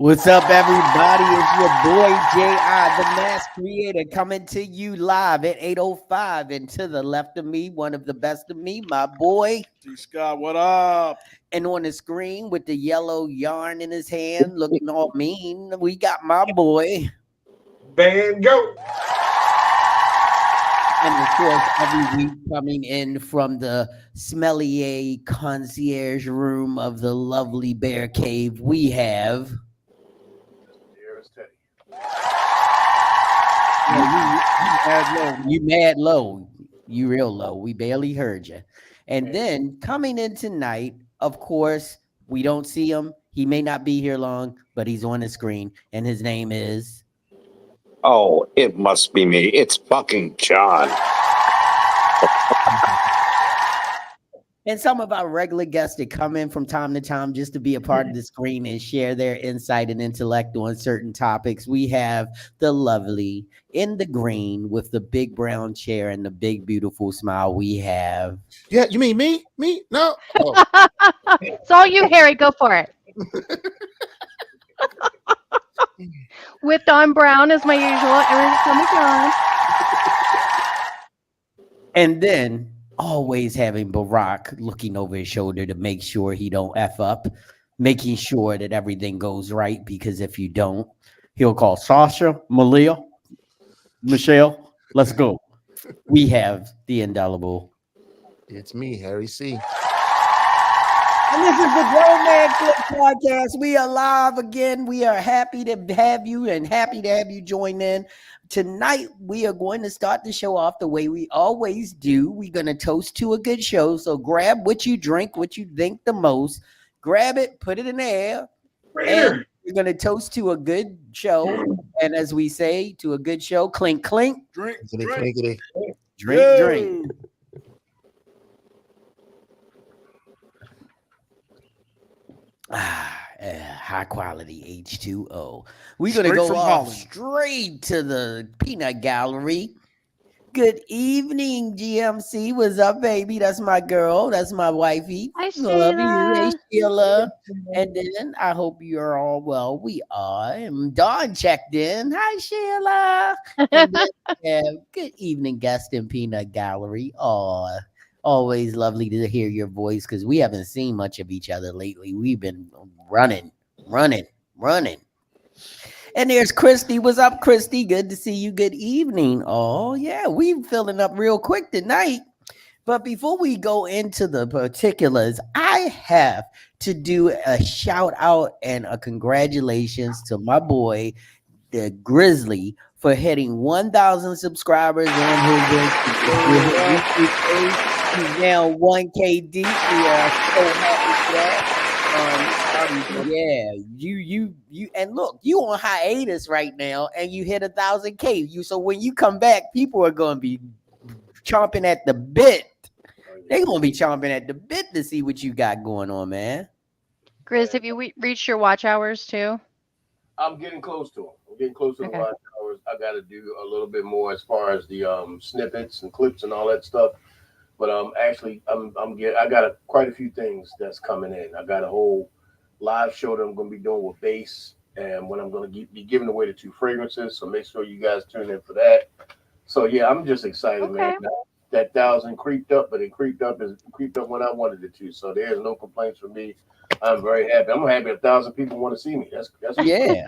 What's up, everybody? It's your boy J.I., the Mass Creator, coming to you live at 8:05. And to the left of me, one of the best of me, my boy. T. Scott, what up? And on the screen with the yellow yarn in his hand, looking all mean, we got my boy. Van Gogh. And of course, every week coming in from the smelly concierge room of the lovely Bear Cave, we have. You mad low. You real low. We barely heard you. And then coming in tonight, of course, we don't see him. He may not be here long, but he's on the screen. And his name is. Oh, it must be me. It's fucking John. And some of our regular guests that come in from time to time just to be a part of the screen and share their insight and intellect on certain topics. We have the lovely in the green with the big brown chair and the big beautiful smile. We have. Yeah, you mean me? Me? No. Oh. It's all you, Harry. Go for it. With Don Brown as my usual. Everyone's coming on. And then always having Barack looking over his shoulder to make sure he don't F up, making sure that everything goes right, because if you don't, he'll call Sasha, Malia, Michelle, let's go. We have the indelible. It's me, Harry C. And this is the Grown Man Clique podcast. We are live again. We are happy to have you and happy to have you join in. Tonight, we are going to start the show off the way we always do. We're going to toast to a good show. So grab what you drink, what you think the most. Grab it, put it in the air. And we're going to toast to a good show. And as we say, to a good show, clink, clink. Drink, drink. Drink. High quality H2O. We're going to go off straight to the peanut gallery. Good evening, GMC. What's up, baby? That's my girl. That's my wifey. Hi, Love you. Hey, Sheila. Sheila. And then I hope you're all well. We are. And Dawn checked in. Hi, Sheila. And then we have good evening, guest in peanut gallery. Oh, always lovely to hear your voice because we haven't seen much of each other lately. We've been running. And there's Christy. What's up, Christy? Good to see you. Good evening. Oh, yeah, we filling up real quick tonight. But before we go into the particulars, I have to do a shout out and a congratulations to my boy, the Grizzly, for hitting 1,000 subscribers on his YouTube page. He's now 1K deep. We are so happy for that. Yeah, you and look, you on hiatus right now, and you hit 1,000K. So when you come back, people are gonna be chomping at the bit. They're gonna be chomping at the bit to see what you got going on, man. Grizz, have you reached your watch hours too? I'm getting close to them. I'm getting close to the watch hours. I got to do a little bit more as far as the snippets and clips and all that stuff. But actually, I got quite a few things that's coming in. I got a whole live show that I'm going to be doing with bass, and when I'm going to be giving away the 2 fragrances. So make sure you guys tune in for that. So yeah, I'm just excited, man. That 1,000 creeped up, but it creeped up when I wanted it to. So there's no complaints from me. I'm very happy. I'm happy 1,000 people want to see me. That's yeah.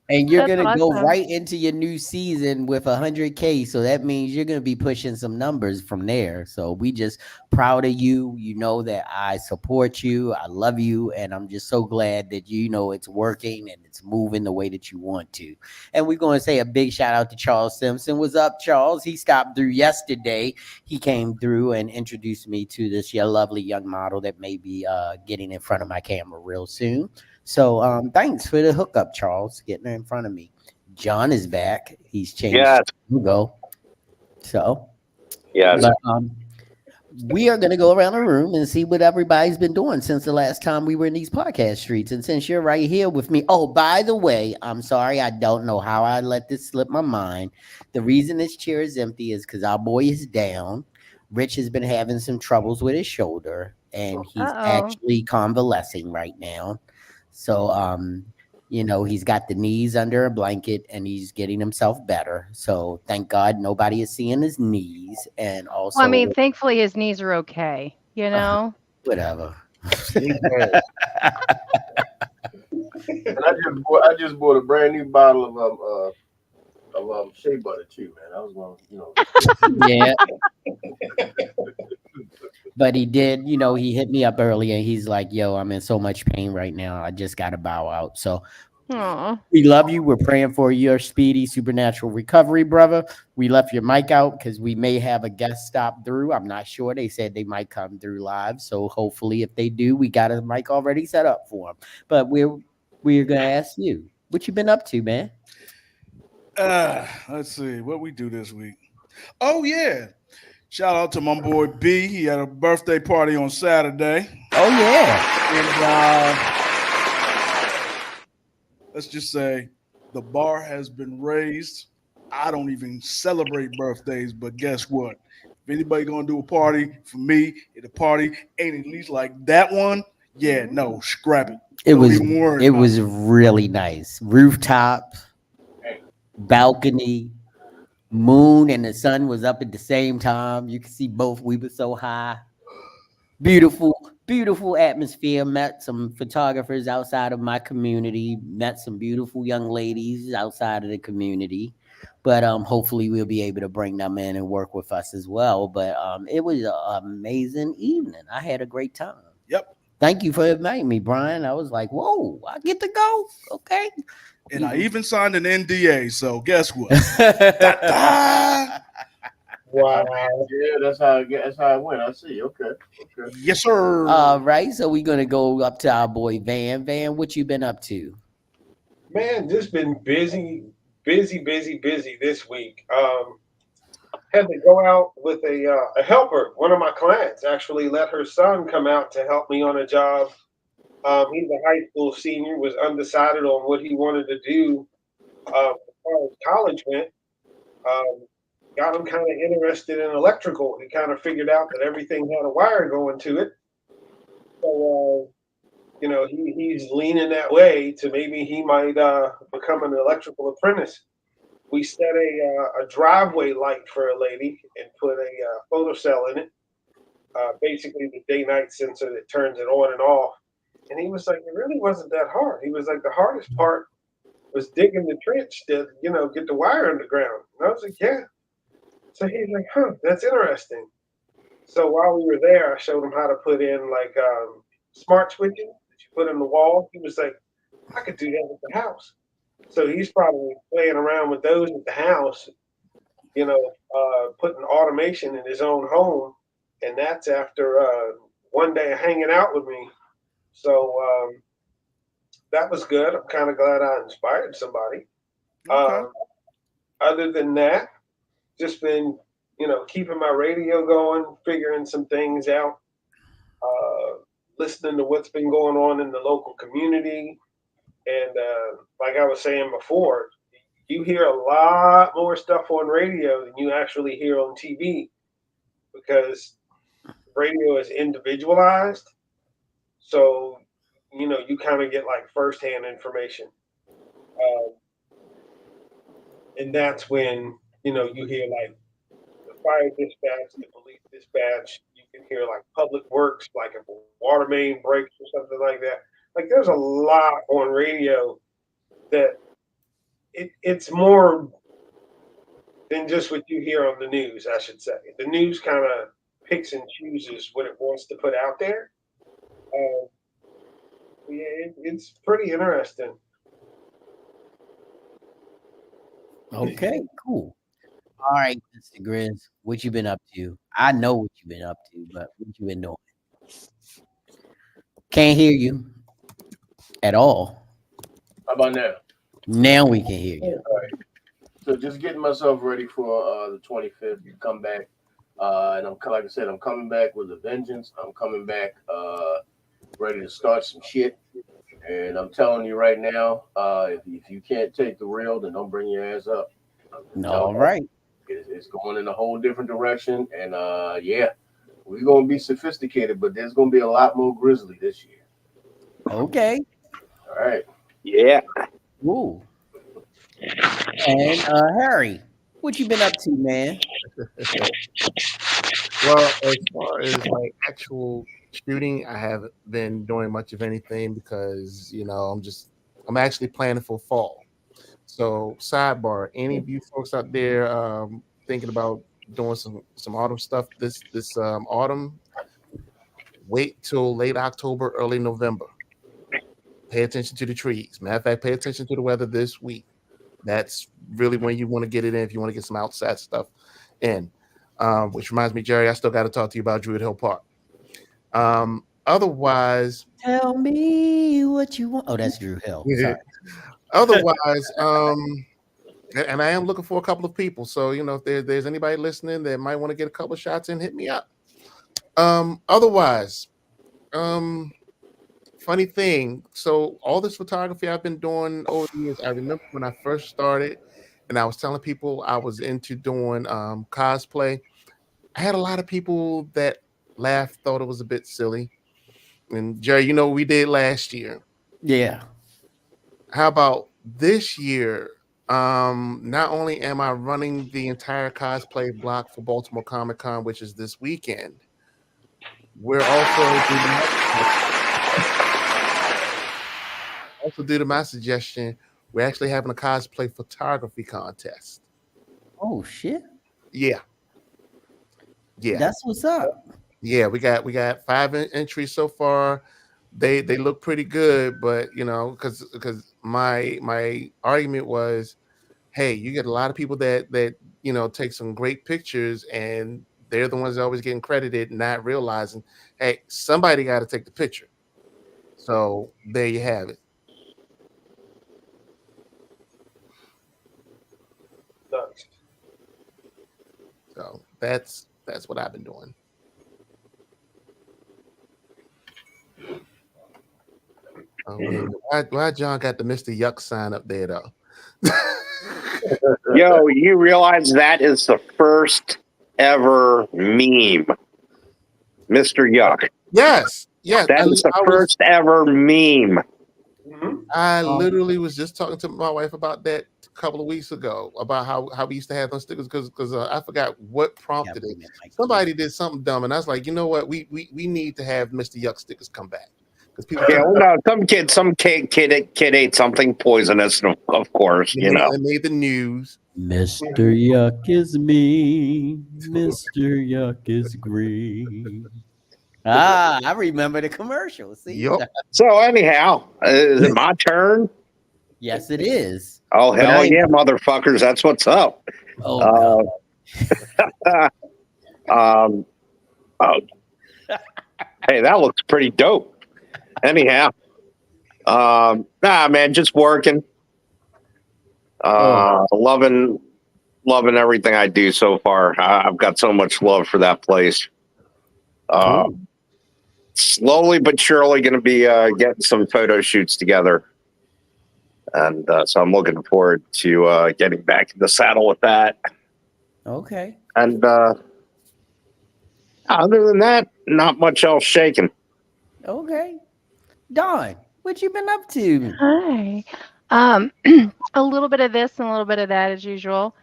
And you're That's gonna go awesome. right into your new season with 100K. So that means you're gonna be pushing some numbers from there. So we just proud of you. You know that I support you. I love you, and I'm just so glad that you know it's working and it's moving the way that you want to. And we're gonna say a big shout out to Charles Simpson. What's up, Charles? He stopped through yesterday. He came through and introduced me to this lovely young model that may be getting in front of my camera real soon. So thanks for the hookup, Charles, getting in front of me. John is back. He's changed logo. So but, we are going to go around the room and see what everybody's been doing since the last time we were in these podcast streets. And since you're right here with me, oh, by the way, I'm sorry, I don't know how I let this slip my mind. The reason this chair is empty is because our boy is down. Rich has been having some troubles with his shoulder, and he's actually convalescing right now. So You know, he's got the knees under a blanket and he's getting himself better. So thank God nobody is seeing his knees. And Well, I also, mean, thankfully his knees are okay, you know? whatever. And I just bought a brand new bottle of shea butter too, man. I was gonna, Yeah. But he did, you know, he hit me up earlier. He's like, yo, I'm in so much pain right now. I just got to bow out. So Aw. we love you. We're praying for your speedy supernatural recovery, brother. We left your mic out because we may have a guest stop through. I'm not sure. They said they might come through live. So hopefully, if they do, we got a mic already set up for them. But we're gonna ask you, what you been up to, man? Let's see what we do this week. Oh yeah. Shout out to my boy B. He had a birthday party on Saturday. Oh yeah. And let's just say the bar has been raised. I don't even celebrate birthdays, but guess what? If anybody gonna do a party for me, if the party ain't at least like that one, yeah, no, scrap it. It Don't was even worry it about was really nice. Rooftop, balcony, moon and the sun was up at the same time. You could see both. We were so high. Beautiful atmosphere. Met some photographers outside of my community. Met some beautiful young ladies outside of the community. But hopefully we'll be able to bring them in and work with us as well. But it was an amazing evening. I had a great time. Yep. Thank you for inviting me, Brian. I was like, whoa, I get to go. Okay. And I even signed an NDA. So guess what? Da-da! Wow. yeah, that's how it went. I see. Okay. Yes, sir. All right, so we're gonna go up to our boy Van. Van, what you been up to? Man, just been busy this week. Had to go out with a helper. One of my clients actually let her son come out to help me on a job. He's a high school senior, was undecided on what he wanted to do as far as college went. Um, got him kind of interested in electrical. He kind of figured out that everything had a wire going to it. So, he's leaning that way to maybe he might become an electrical apprentice. We set a driveway light for a lady and put a photo cell in it, basically the day-night sensor that turns it on and off. And he was like, it really wasn't that hard. He was like, the hardest part was digging the trench to, get the wire underground. And I was like, yeah. So he's like, huh, that's interesting. So while we were there, I showed him how to put in like smart switching that you put in the wall. He was like, I could do that at the house. So he's probably playing around with those at the house, putting automation in his own home. And that's after one day of hanging out with me. So that was good. I'm kind of glad I inspired somebody. Okay. Other than that, just been, keeping my radio going, figuring some things out, listening to what's been going on in the local community. And like I was saying before, you hear a lot more stuff on radio than you actually hear on TV because radio is individualized. So, you kind of get like firsthand information. Um, and that's when, you hear like the fire dispatch, the police dispatch. You can hear like public works, like if a water main breaks or something like that. Like there's a lot on radio that it's more than just what you hear on the news, I should say. The news kind of picks and chooses what it wants to put out there. Uh, yeah, it's pretty interesting. Okay, cool. All right, Mr. Grizz, what you been up to? I know what you been up to, but what you been doing? Can't hear you at all. How about now? Now we can hear you. All right. So just getting myself ready for the 25th to come back. And like I said, I'm coming back with a vengeance. I'm coming back ready to start some shit. And I'm telling you right now, if you can't take the real, then don't bring your ass up. All right. It's going in a whole different direction. And yeah, we're going to be sophisticated, but there's going to be a lot more grizzly this year. Okay. All right. Yeah. Ooh. And Harry, what you been up to, man? Well, as far as like actual shooting, I haven't been doing much of anything because I'm actually planning for fall. So sidebar, any of you folks out there thinking about doing some autumn stuff this autumn, wait till late October, early November. Pay attention to the trees. Matter of fact, pay attention to the weather this week. That's really when you want to get it in if you want to get some outside stuff in. Which reminds me, Jerry, I still got to talk to you about Druid Hill Park. Otherwise, Tell me what you want. Oh, that's Drew Hill. Sorry. otherwise, and I am looking for a couple of people. So if there's anybody listening that might want to get a couple of shots in, hit me up. Otherwise, funny thing. So all this photography I've been doing over the years, I remember when I first started, and I was telling people I was into doing cosplay. I had a lot of people that laughed, thought it was a bit silly. And Jerry, what we did last year. Yeah. How about this year? Not only am I running the entire cosplay block for Baltimore Comic Con, which is this weekend, we're also due to my suggestion, we're actually having a cosplay photography contest. Oh shit. Yeah. That's what's up. Yeah, we got 5 entries so far. They look pretty good, but because my argument was, hey, you get a lot of people that take some great pictures, and they're the ones that always getting credited, not realizing, hey, somebody got to take the picture. So there you have it. So that's what I've been doing. Oh, yeah. Why John got the Mr. Yuck sign up there though? Yo, you realize that is the first ever meme, Mr. Yuck. Yes. That is the first ever meme. I literally was just talking to my wife about that a couple of weeks ago about how we used to have those stickers because I forgot what prompted it. Somebody did something dumb, and I was like, you know what, we need to have Mr. Yuck stickers come back because people. Yeah, well, no, some kid ate something poisonous, of course. They made the news. Mr. Yuck is me. Mr. Yuck is green. I remember the commercial. See? Yep. So anyhow, is it my turn? Yes, it is. Oh, hell yeah, motherfuckers. That's what's up. Oh, oh, hey, that looks pretty dope. Anyhow, man, just working. Loving everything I do so far. I've got so much love for that place. Slowly but surely going to be getting some photo shoots together. And so I'm looking forward to getting back in the saddle with that. Okay. And other than that, not much else shaking. Okay. Dawn, what you been up to? Hi. A little bit of this and a little bit of that as usual.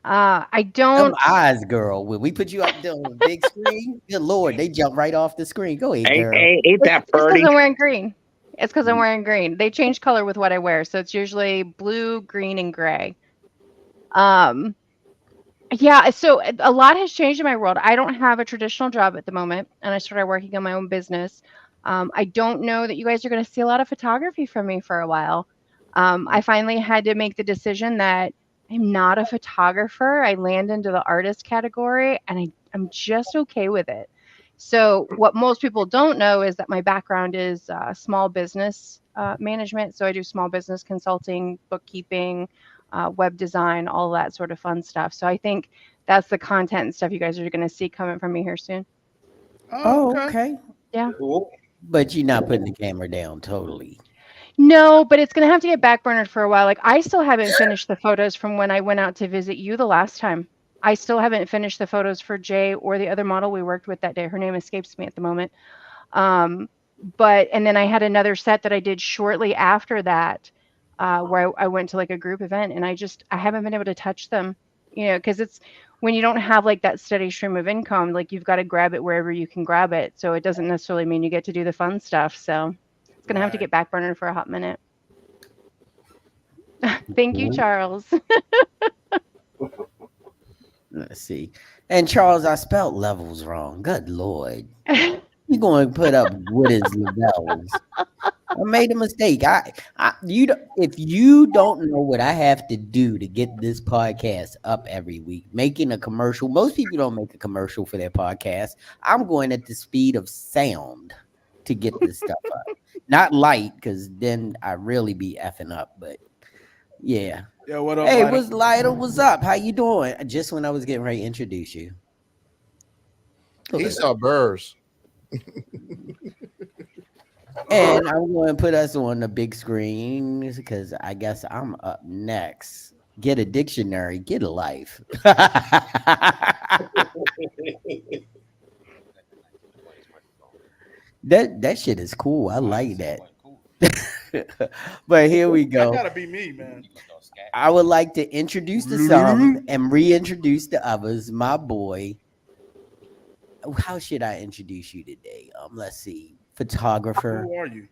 I don't. Them eyes, girl. When we put you up there on the big screen, good Lord, they jump right off the screen. Go ahead, girl. Ain't that pretty? It's because I'm wearing green. It's because I'm wearing green. They change color with what I wear, so it's usually blue, green, and gray. Yeah, so a lot has changed in my world. I don't have a traditional job at the moment, and I started working on my own business. I don't know that you guys are going to see a lot of photography from me for a while. I finally had to make the decision that I'm not a photographer. I land into the artist category, and I'm just okay with it. So what most people don't know is that my background is small business management. So I do small business consulting, bookkeeping, web design, all that sort of fun stuff. So I think that's the content and stuff you guys are going to see coming from me here soon. Oh, okay. Yeah. Cool. But you're not putting the camera down totally. No, but it's going to have to get backburnered for a while. Like I still haven't finished the photos from when I went out to visit you the last time. I still haven't finished the photos for Jay or the other model we worked with that day. Her name escapes me at the moment. And then I had another set that I did shortly after that where I went to like a group event, and I haven't been able to touch them, because it's when you don't have like that steady stream of income, like you've got to grab it wherever you can grab it. So it doesn't necessarily mean you get to do the fun stuff. So it's gonna have to Right. get back burner for a hot minute. Thank you, Charles. Let's see. And Charles, I spelled levels wrong. Good Lord. You're going to put up what is Levels. I made a mistake. If you don't know what I have to do to get this podcast up every week, making a commercial. Most people don't make a commercial for their podcast. I'm going at the speed of sound to get this stuff up. Not light, because then I really be effing up. But yeah. Yeah, what up, Hey, Lida? what's Lyda? What's up? How you doing? Just when I was getting ready to introduce you. Look He at saw burrs. And I'm going to put us on the big screen because I guess I'm up next. Get a dictionary, get a life. That shit is cool. I like that. But here we That go. gotta be me, man. I would like to introduce to some and reintroduce the others. My boy. How should I introduce you today? Let's see. Photographer. Who are you?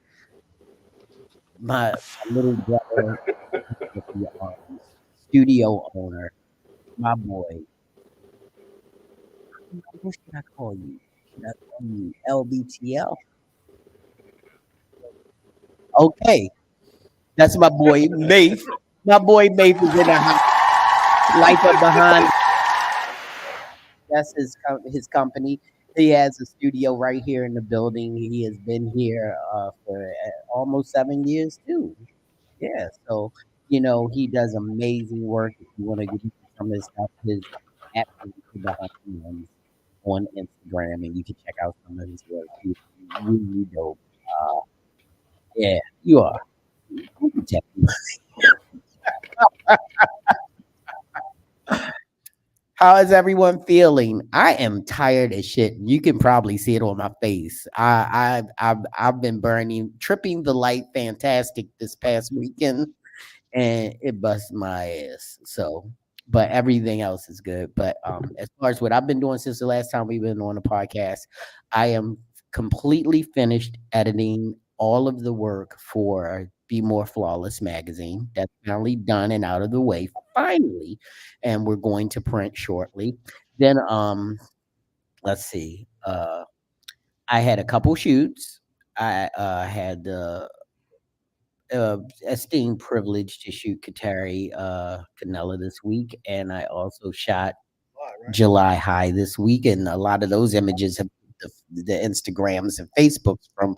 My little brother, studio owner, my boy. What should I call you? Should I call you LBTL? Okay, that's my boy Mafe. My boy Mafe is in the house. Life of Behind. That's his company. He has a studio right here in the building. He has been here for almost 7 years too. Yeah, so he does amazing work. If you want to get into some of his stuff, his at behind him on Instagram, and you can check out some of his work. He's really dope. Uh, yeah, you are. Who can tell you? How is everyone feeling? I am tired as shit. You can probably see it on my face. I've been tripping the light fantastic this past weekend, and it busted my ass. So, but everything else is good. But as far as what I've been doing since the last time we've been on the podcast, I am completely finished editing all of the work for Be More Flawless magazine. That's finally done and out of the way, finally, and we're going to print shortly. Then, let's see. I had a couple shoots. I had esteemed privilege to shoot Katari Canella this week, and I also shot Right. July High this week, and a lot of those images have the Instagrams and Facebooks from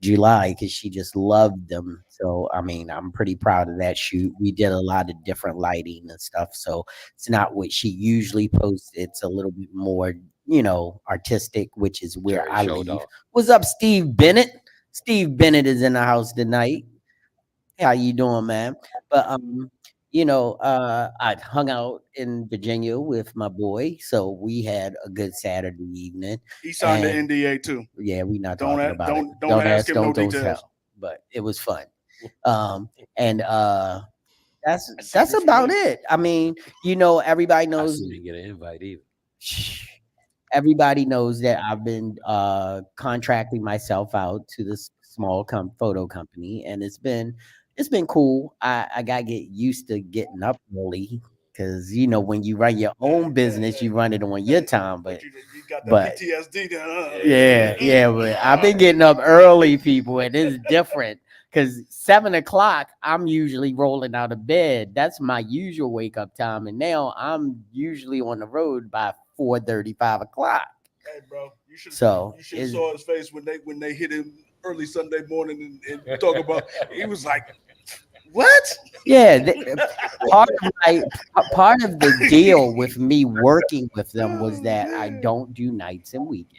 July because she just loved them. So I mean, I'm pretty proud of that shoot. We did a lot of different lighting and stuff, so it's not what she usually posts. It's a little bit more, artistic, which is where I leave. What's up, Steve Bennett? Steve Bennett is in the house tonight. How you doing, man? But I hung out in Virginia with my boy, so we had a good Saturday evening. He signed the And NDA too. yeah, we not Don't talking a- about it. don't ask him no Don't details. tell. But it was fun. And that's about it. I mean, everybody I knows. still didn't get an invite either. Shh. Everybody knows that I've been contracting myself out to this small photo company, and it's been cool. I gotta get used to getting up early because when you run your own business, you run it on your time. But you got that but PTSD there. yeah, but I've been getting up early, people, and it's different. Because 7 o'clock, I'm usually rolling out of bed. That's my usual wake up time. And now I'm usually on the road by 4:30, 5 o'clock. Hey, bro, you should So have saw his face when they hit him early Sunday morning and talk about. He was like, "What?" yeah, part of the deal with me working with them was that I don't do nights and weekends.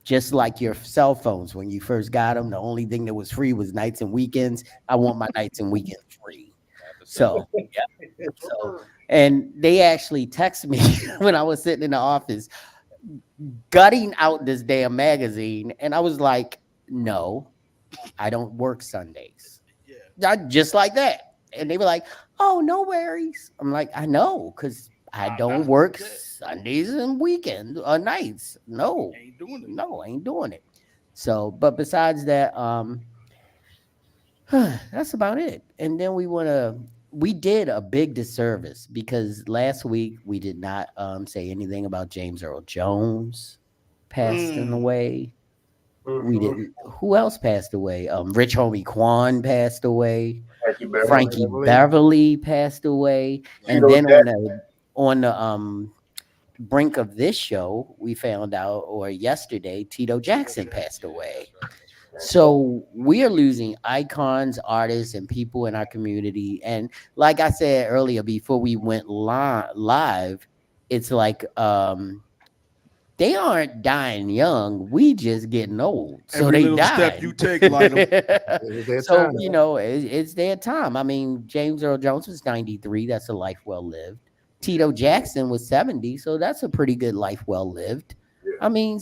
Just like your cell phones, when you first got them, the only thing that was free was nights and weekends. I want my nights and weekends free. So, yeah. So, and they actually texted me when I was sitting in the office, gutting out this damn magazine, and I was like, "No, I don't work Sundays." Yeah. just like that. And they were like, "Oh, no worries." I'm like, "I know, because I don't work Sundays and weekends or nights. No, Ain't doing it. no, I ain't doing it." So, but besides that, that's about it. And then we did a big disservice because last week we did not say anything about James Earl Jones passing Mm. away. We Mhm. didn't. Who else passed away? Rich Homie Quan passed away. Thank you, Beverly. Frankie Beverly passed away. And Tito then Jack. on the brink of this show, we found out, or yesterday, Tito Jackson passed away. So we are losing icons, artists, and people in our community. And like I said earlier, before we went live, it's like they aren't dying young. We just getting old. So Every they little step dying. you take, Lytle. It was their So, time. it's their time. I mean, James Earl Jones was 93. That's a life well lived. Tito Jackson was 70. So that's a pretty good life well lived. Yeah. Frankie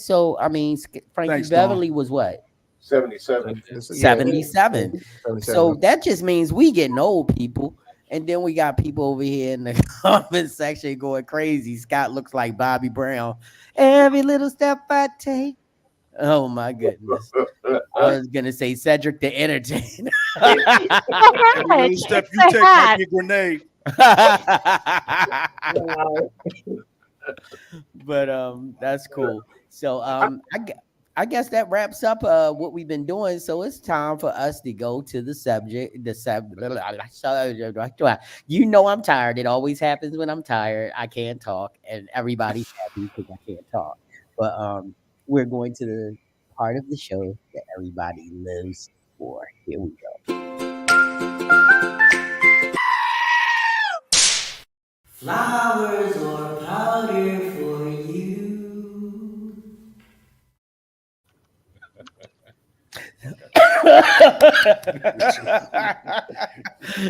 Thanks, Don. Beverly was what? 77. Yeah, 77. 77. So that just means we getting old, people. And then we got people over here in the comment section going crazy. Scott looks like Bobby Brown. Every little step I take. Oh my goodness. I was gonna say Cedric the Entertainer. Every little step It's you the take might hat. be a grenade. But that's cool. So I guess that wraps up what we've been doing. So it's time for us to go to the subject. You know I'm tired. It always happens when I'm tired. I can't talk, and everybody's happy because I can't talk. But we're going to the part of the show that everybody lives for. Here we go. Flowers or powder for you.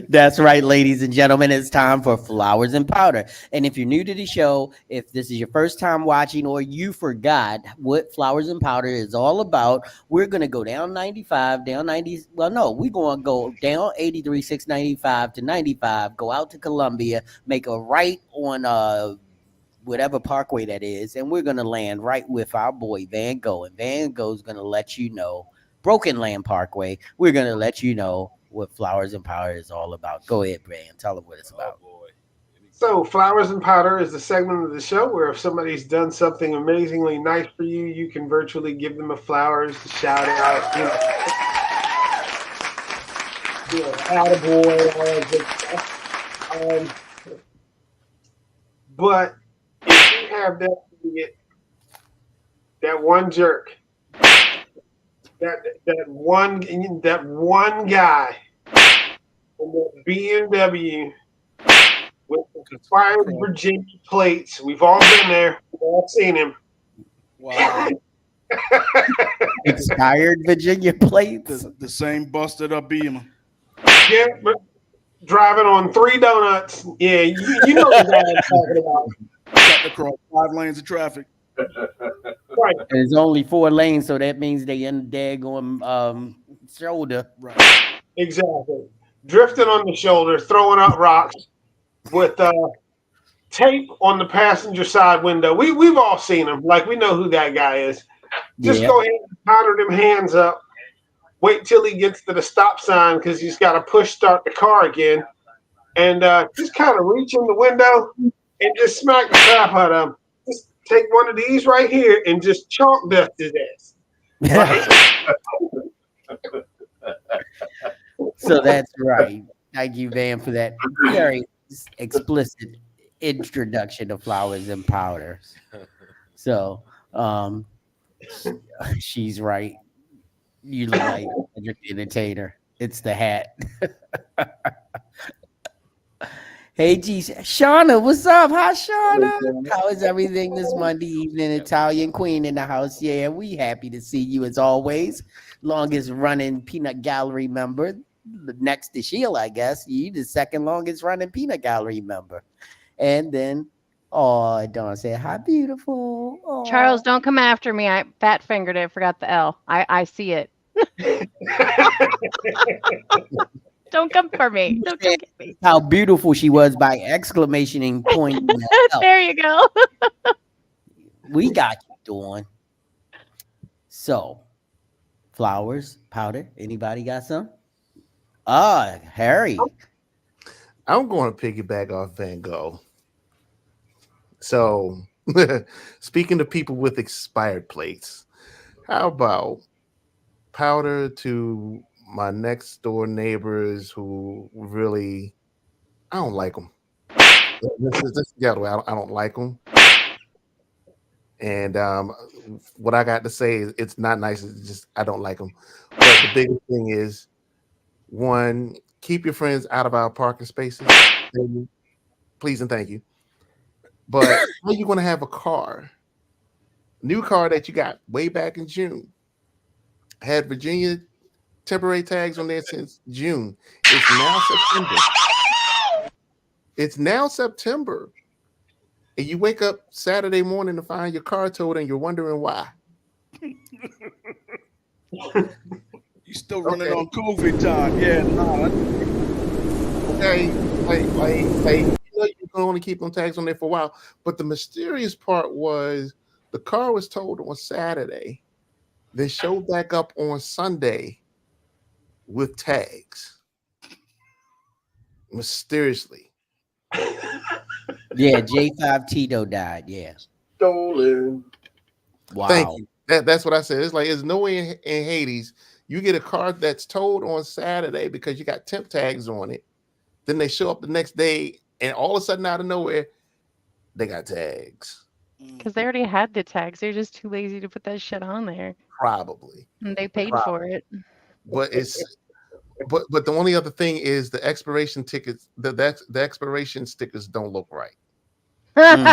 That's right, ladies and gentlemen. It's time for Flowers and Powder. And if you're new to the show, if this is your first time watching or you forgot what Flowers and Powder is all about, we're going to go down 95, down 90. Well, no, we're going to go down 83, 695 to 95, go out to Columbia, make a right on whatever parkway that is, and we're gonna land right with our boy Van Gogh. And Van Gogh's gonna let you know Broken Land Parkway. We're gonna let you know what Flowers and Powder is all about. Go ahead, Van. Tell them what it's about. So, Flowers and Powder is the segment of the show where if somebody's done something amazingly nice for you, you can virtually give them a flowers, shout out, attaboy, all that good stuff. But if you have that one jerk, that one guy in the BMW with the expired Virginia plates. We've all been there. We've all seen him. Wow. Expired Virginia plates. The same busted up Beamer. Yeah, but driving on 3 donuts. Yeah, you know the guy I'm talking about. Cut across 5 lanes of traffic. Right. And it's only 4 lanes, so that means they in the daggone shoulder. Right. Exactly. Drifting on the shoulder, throwing out rocks with tape on the passenger side window. We've all seen him. Like, we know who that guy is. Just go ahead and powder them hands up. Wait till he gets to the stop sign because he's got to push start the car again. And just kind of reach in the window and just smack the crap out of him. Just take one of these right here and just chalk dust his ass. Right? So that's right. Thank you, Van, for that very explicit introduction of Flowers and Powder. So, she's right. You look like Cedric the Entertainer. It's the hat. Hey, G, Shauna, what's up? Hi, Shauna. How is everything this Monday evening? Italian Queen in the house. Yeah, we happy to see you as always. Longest running Peanut Gallery member. Next to Sheila, I guess. You the second longest running Peanut Gallery member. And then, oh, Dawn said, hi, beautiful. Aw. Charles, don't come after me. I fat fingered it. Forgot the L. I see it. Don't come for me. Don't come get me. How beautiful she was by exclamation and pointing that out. There you go. We got you, Dawn. So, flowers, powder. Anybody got some? Harry. I'm going to piggyback off Van Gogh. So, speaking to people with expired plates, how about powder to my next door neighbors who really, I don't like them. This the other way. I don't like them. And what I got to say is it's not nice. It's just I don't like them. But the biggest thing is one, keep your friends out of our parking spaces. Please and thank you. But how you going to have a car, new car that you got way back in June, had Virginia temporary tags on there since June. It's now September. It's now September. And you wake up Saturday morning to find your car towed and you're wondering why. You still running on COVID time. Yeah, nah. Okay, like you know you can only keep them tags on there for a while. But the mysterious part was the car was towed on Saturday, then showed back up on Sunday with tags. Mysteriously. Yeah, J5 Tito died. Yeah. Stolen. Wow. Thank you. That's what I said. It's like there's no way in Hades you get a car that's towed on Saturday because you got temp tags on it. Then they show up the next day, and all of a sudden, out of nowhere, they got tags. Because they already had the tags. They're just too lazy to put that shit on there. Probably. And they paid for it. But it's but the only other thing is the expiration tickets. The expiration stickers don't look right. That's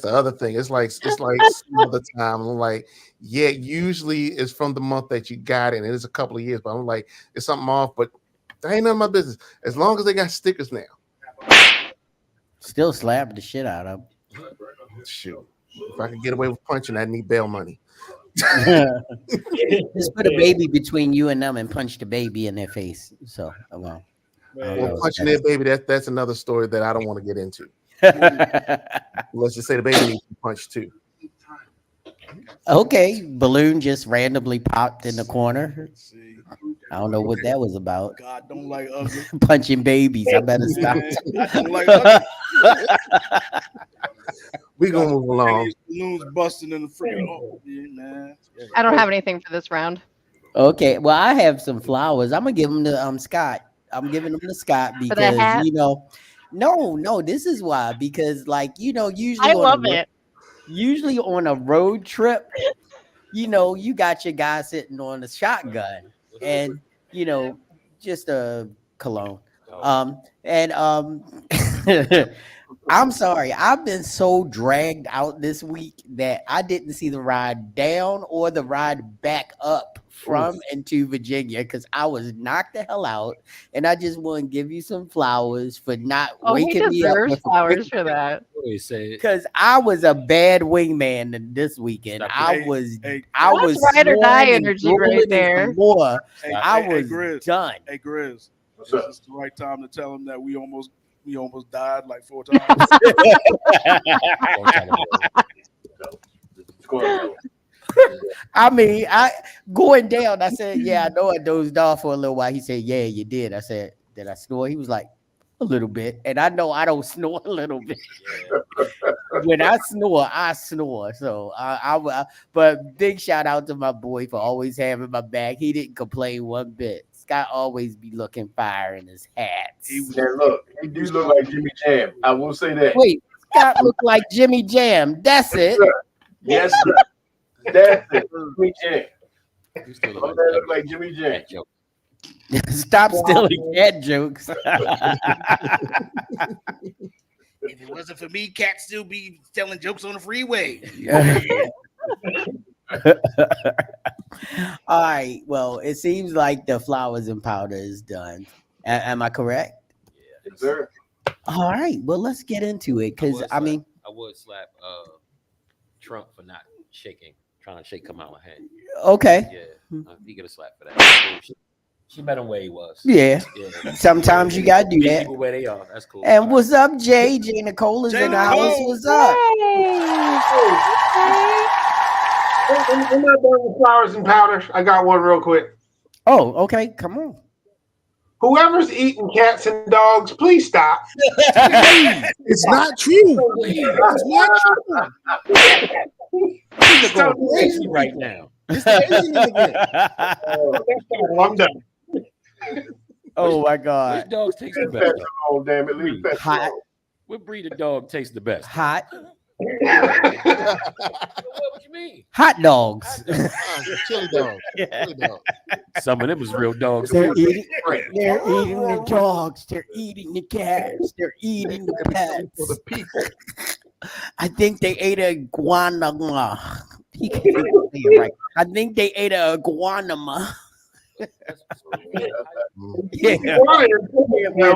the other thing. It's like some of the time. I'm like, yeah, usually it's from the month that you got it, and it's a couple of years. But I'm like, it's something off. But that ain't none of my business. As long as they got stickers now. Still slapped the shit out of him. Shoot. If I could get away with punching, I need bail money. Just put a baby between you and them and punch the baby in their face. So, well, punching their baby, that's another story that I don't want to get into. Let's just say the baby needs to be punched too. Okay, balloon just randomly popped in the corner. I don't know what that was about. God don't like ugly. Punching babies. I better stop. I don't like ugly. We gonna move along. Balloons busting in the freaking. Oh, yeah, man. I don't have anything for this round. Okay, well, I have some flowers. I'm gonna give them to Scott. I'm giving them to Scott For the hat? because no, this is why, because usually I love it. Usually on a road trip, you got your guy sitting on a shotgun and just a cologne. I'm sorry. I've been so dragged out this week that I didn't see the ride down or the ride back up from and to Virginia because I was knocked the hell out. And I just want to give you some flowers for not waking me up. He deserves flowers for that. Because I was a bad wingman this weekend. I was ride or die energy right there. More. I Hey, was Grizz. done. Hey, Grizz. What's This up? is the right time to tell him that we almost died like 4 times. What's going on? I mean, going down, I said, yeah, I know I dozed off for a little while. He said, yeah, you did. I said, did I snore? He was like, a little bit. And I know I don't snore a little bit. When I snore. So but big shout out to my boy for always having my back. He didn't complain one bit. Scott always be looking fire in his hats. Man, look, he do look like Jimmy Jam. I will say that. Wait, Scott look like Jimmy Jam. That's it. Yes, sir. That's it. Jimmy Jam. My man look like Jimmy Jam. Stop stealing cat jokes. If it wasn't for me, cats still be telling jokes on the freeway. All right. Well, it seems like the flowers and powder is done. Am I correct? Yes, sir. All right. Well, let's get into it because I would slap Trump for not trying to shake come out my hand. Okay. Yeah, you get a slap for that. She met him where he was. Yeah. Sometimes you gotta do Meet that. people where they are. That's cool. And what's up, Jay? Jay Nicole is Jay in the house. Nicole. What's up? I'm not done with flowers and powder. I got one real quick. Oh, okay. Come on. Whoever's eating cats and dogs, please stop. It's not true. It's not true. You're going crazy right now. It's the Asian immigrant. I'm done. Oh my Which God. dogs taste the Leave best? pets alone, damn it. Leave pets Hot. alone. What breed of dog tastes the best? Hot. What you mean? Hot dogs. Chili dog. Chili dog. Some of them was real dogs. They're too. eating the dogs. They're eating the cats. They're eating the For pets. the people. I think they ate a guanama. He can't say it right. I think they ate a guanama. Yeah, where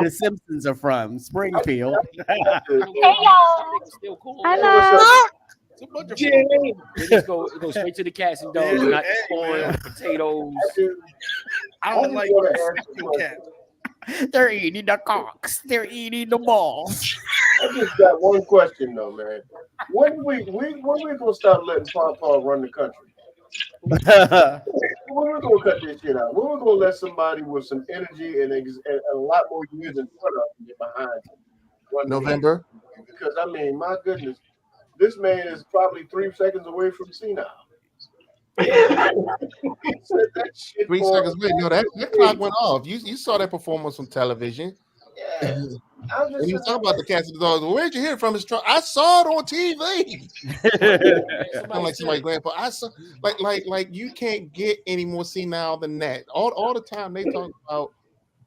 the Simpsons are from, Springfield. Hello. It's a bunch of They just go straight to the cats and dogs, not the corn, potatoes. I don't like Mexican cats. They're eating the cocks. They're eating the balls. I just got one question though, man. When we gonna stop letting Papa run the country? When we gonna cut this shit out? When we gonna let somebody with some energy and a lot more years in front of them get behind him? November. Because I mean, my goodness, this man is probably 3 seconds away from senile. That shit 3 for- seconds. Wait, no, that clock went off. You saw that performance on television. Yeah. I'm And just you talking about the cats and the dogs. Well, where'd you hear it from? I saw it on TV. I'm like somebody's grandpa. I saw like you can't get any more senile than that. All the time they talk about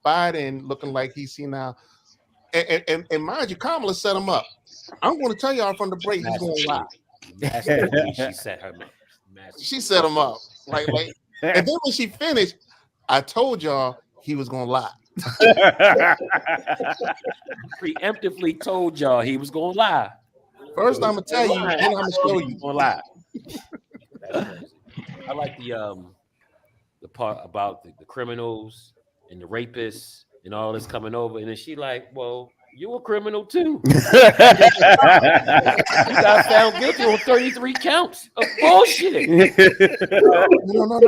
Biden looking like he's senile. And mind you, Kamala set him up. I'm going to tell y'all from the break, he's going to lie. She set her up. She set him up. Like, and then when she finished, I told y'all he was going to lie. Preemptively told y'all he was gonna lie. First, I'm gonna tell you, then I'm gonna show you. Gonna lie. That's crazy. I like the part about the criminals and the rapists and all this coming over, and then she like, well, you a criminal too. You got found guilty on 33 counts of bullshit. No.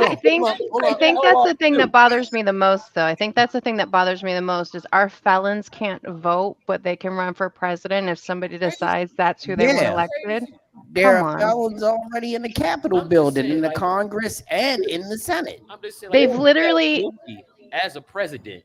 I think that's the thing that bothers me the most, though. I think that's the thing that bothers me the most is our felons can't vote, but they can run for president if somebody decides that's who they want Yeah. elected. There Come are on. felons already in the Capitol building, in the like- Congress, and in the Senate. I'm just saying, They've if you're literally- guilty as a president,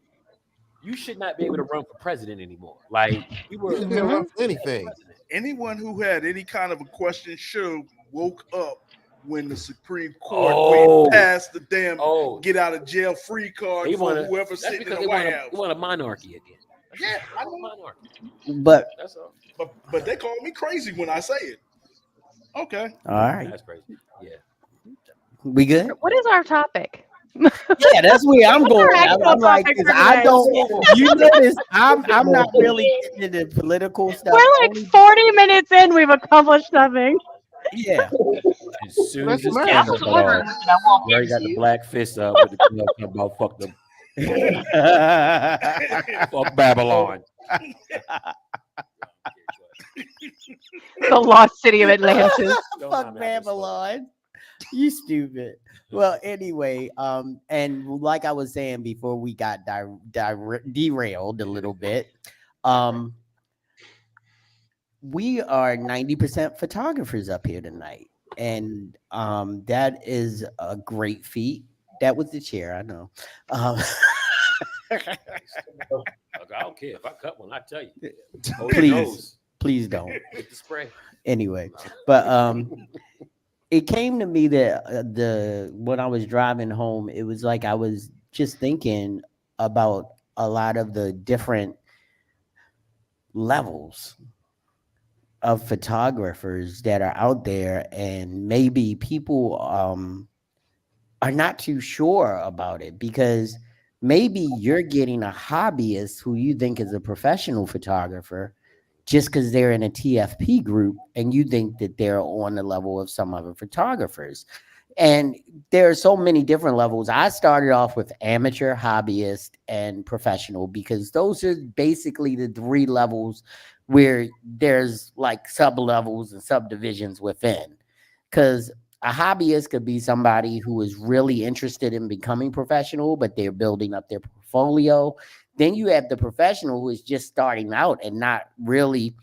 you should not be able to run for president anymore. Like you were You can't run for anything. Anyone who had any kind of a question should have woke up when the Supreme Court went past the damn get out of jail free card for whoever's sitting in the White House. They want a monarchy again. Yeah, I know. Monarchy. But That's all. But they call me crazy when I say it. Okay. all right, That's crazy. Yeah. we good? What is our topic? Yeah, that's where I'm What's going. our actual I'm like, topic 'cause for I today? don't. You notice I'm not really getting into political stuff. We're like 40 minutes in. We've accomplished nothing. Yeah. As soon as this That's camera nice. cut off, Ray got the black fist up with the club about fuck them. Fuck Babylon. The lost city of Atlantis. Fuck Babylon. You stupid. Well, anyway, and like I was saying before we got derailed a little bit, we are 90% photographers up here tonight, and that is a great feat. That was the chair, I know. Look, I don't care if I cut one. I tell you. Hold your Please, nose. please don't. Get the spray. Anyway, but it came to me that when I was driving home, it was like I was just thinking about a lot of the different levels of photographers that are out there, and maybe people are not too sure about it, because maybe you're getting a hobbyist who you think is a professional photographer just because they're in a TFP group and you think that they're on the level of some other photographers. And there are so many different levels. I started off with amateur, hobbyist, and professional because those are basically the three levels where there's like sub levels and subdivisions within. Because a hobbyist could be somebody who is really interested in becoming professional, but they're building up their portfolio. Then you have the professional who is just starting out and not really,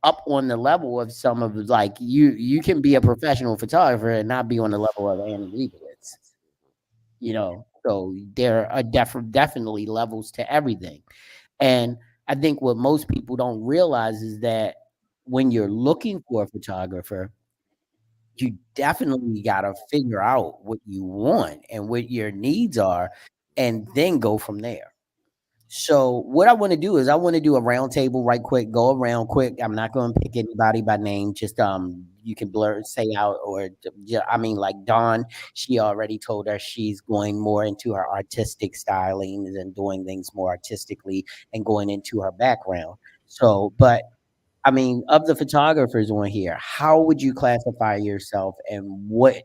up on the level of some of, like, you can be a professional photographer and not be on the level of Annie Leibovitz. So there are definitely levels to everything. And I think what most people don't realize is that when you're looking for a photographer, you definitely got to figure out what you want and what your needs are, and then go from there. So what I want to do is I want to do a round table right quick, go around quick. I'm not going to pick anybody by name. Just you can blur say out, or I mean, like Dawn, she already told us she's going more into her artistic styling and doing things more artistically and going into her background. So, but I mean, of the photographers on here, how would you classify yourself and what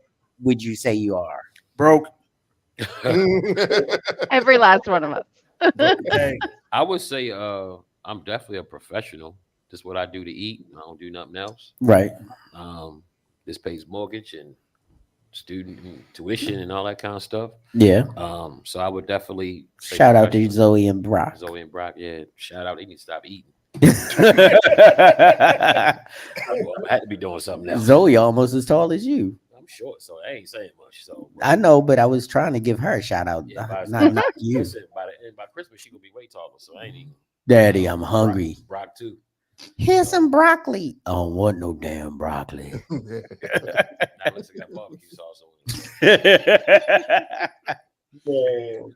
would you say you are? Broke. Every last one of us. Hey, I would say I'm definitely a professional. This is what I do to eat. I don't do nothing else. Right. Um, this pays mortgage and student and tuition and all that kind of stuff. Yeah. So I would definitely say Shout out to professional. Zoe and Brock. Zoe and Brock, yeah. Shout out. They need to stop eating. I had to be doing something else. Zoe almost as tall as you. I'm short, so I ain't saying much. So I know, but I was trying to give her a shout out, yeah, not you. listen, by Christmas she gonna be way taller. So I ain't even. Daddy, I'm hungry. Brock too. Here's some broccoli. I don't want no damn broccoli. Now let's get that barbecue sauce on it. Man.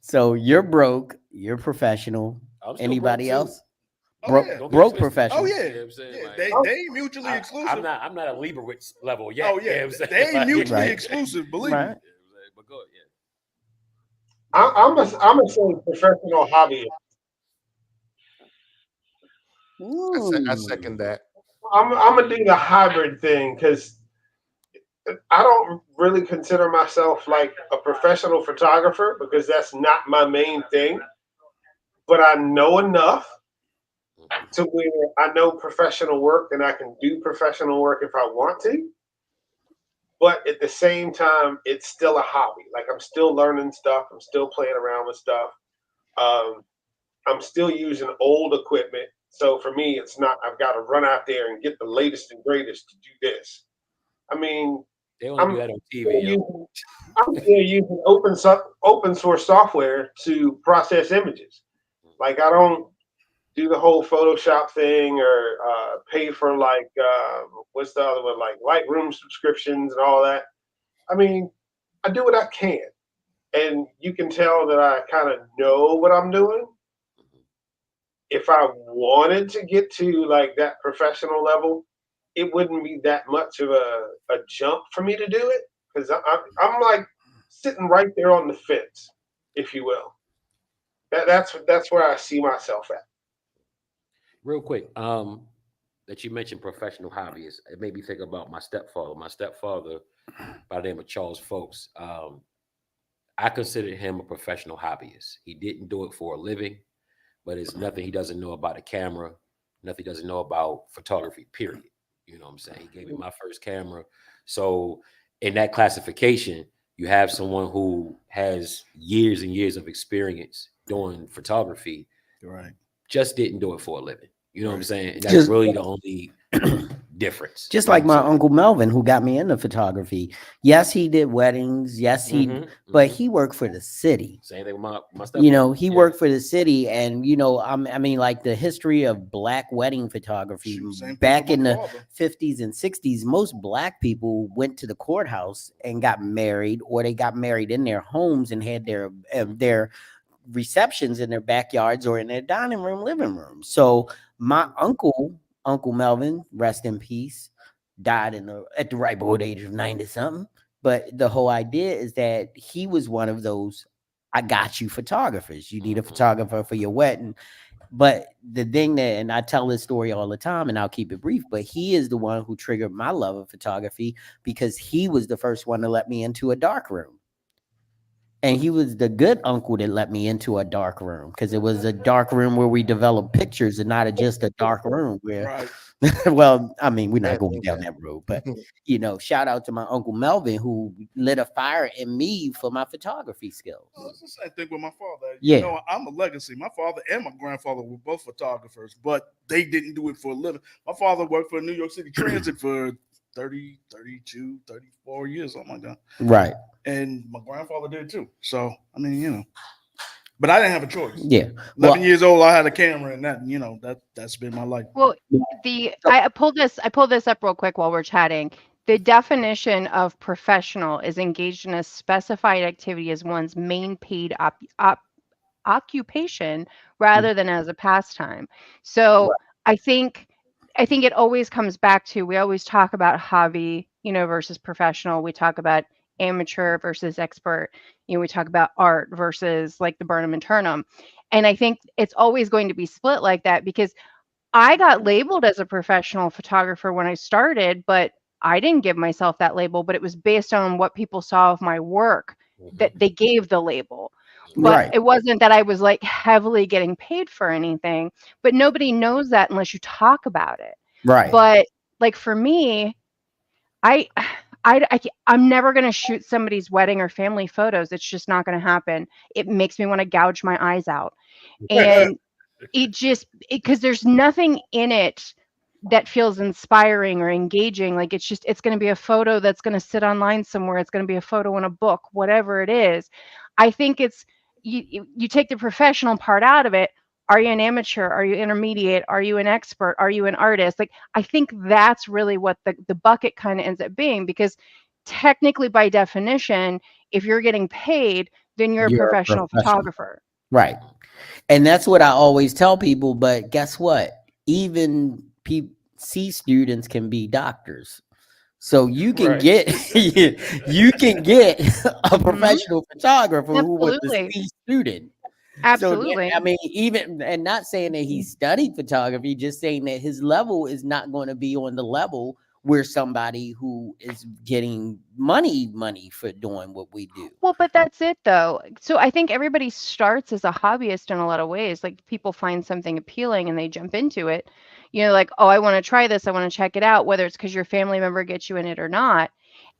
So you're broke. You're professional. I'm still Anybody broke, too. else? Oh, Broke, yeah. Don't get broke twisted. professional. Oh yeah, You know what I'm saying? yeah. Like, They ain't mutually exclusive. I'm not a Leibowitz level yet. Oh You know yeah, what I'm saying? they ain't Like, mutually Right. exclusive. Believe Right. me. you know what I'm saying? But go ahead, yeah. I'm a say professional hobbyist. I second that. I'm gonna do the hybrid thing because I don't really consider myself like a professional photographer because that's not my main thing. But I know enough to where I know professional work and I can do professional work if I want to. But at the same time, it's still a hobby. Like I'm still learning stuff. I'm still playing around with stuff. Um, I'm still using old equipment. So for me, it's not I've got to run out there and get the latest and greatest to do this. I mean, They only I'm do that on still TV, yo. using, I'm still using open source software to process images. Like I don't do the whole Photoshop thing or pay for like what's the other one, like Lightroom subscriptions and all that. I mean, I do what I can, and you can tell that I kind of know what I'm doing. If I wanted to get to like that professional level, it wouldn't be that much of a jump for me to do it because I'm like sitting right there on the fence, if you will. That's where I see myself at. Real quick, that you mentioned professional hobbyists, it made me think about my stepfather. My stepfather, by the name of Charles Folks, I considered him a professional hobbyist. He didn't do it for a living, but it's nothing he doesn't know about a camera, nothing he doesn't know about photography, period. You know what I'm saying? He gave me my first camera. So in that classification, you have someone who has years and years of experience doing photography, Right. just didn't do it for a living. You know what I'm saying? And that's Just- really the only difference. Just You know like what my I'm saying? Uncle Melvin, who got me into photography. Yes, he did weddings. Yes, but he worked for the city. Same thing with my stepfather. He Yeah. worked for the city, and I mean, like the history of black wedding photography Shoot, same thing back with in my the father. 50s and 60s. Most black people went to the courthouse and got married, or they got married in their homes and had their receptions in their backyards or in their dining room, living room. So my Uncle Melvin, rest in peace, died at the ripe old age of 90 something. But the whole idea is that he was one of those I got you photographers. You need a photographer for your wedding. But the thing that, and I tell this story all the time, and I'll keep it brief, but he is the one who triggered my love of photography because he was the first one to let me into a dark room. And he was the good uncle that let me into a dark room because it was a dark room where we developed pictures and not just a dark room where, Right. well, I mean, we're not Yeah, going down that road, but shout out to my uncle Melvin who lit a fire in me for my photography skills. Well, it's the same thing with my father. Yeah. I'm a legacy. My father and my grandfather were both photographers, but they didn't do it for a living. My father worked for New York City Transit for 30, 32, 34 years, something like that. Right. And my grandfather did too. So, I mean, but I didn't have a choice. Yeah. 11 years old, I had a camera, and that's been my life. Well, I pulled this up real quick while we're chatting. The definition of professional is engaged in a specified activity as one's main paid occupation rather than as a pastime. So I think I think it always comes back to we always talk about hobby, versus professional. We talk about amateur versus expert. We talk about art versus like the Burnham and Turnham. And I think it's always going to be split like that because I got labeled as a professional photographer when I started, but I didn't give myself that label, but it was based on what people saw of my work that they gave the label. But Right. it wasn't that I was like heavily getting paid for anything, but nobody knows that unless you talk about it. Right. But like for me, I I'm never going to shoot somebody's wedding or family photos. It's just not going to happen. It makes me want to gouge my eyes out. And it just because there's nothing in it that feels inspiring or engaging. Like it's going to be a photo that's going to sit online somewhere. It's going to be a photo in a book, whatever it is. I think it's you take the professional part out of it. Are you an amateur? Are you intermediate? Are you an expert? Are you an artist? Like I think that's really what the bucket kind of ends up being because technically by definition, if you're getting paid, then you're a You're a professional professional. photographer. Right. And that's what I always tell people. But guess what? Even C students can be doctors. So you can Right. get you can get a Mhm. professional photographer who was a Absolutely. C student. So Absolutely. I mean, even and not saying that he studied photography, just saying that his level is not going to be on the level where somebody who is getting money for doing what we do. Well, but that's it though. So I think everybody starts as a hobbyist in a lot of ways. Like people find something appealing and they jump into it. Like, oh, I want to try this. I want to check it out, whether it's because your family member gets you in it or not.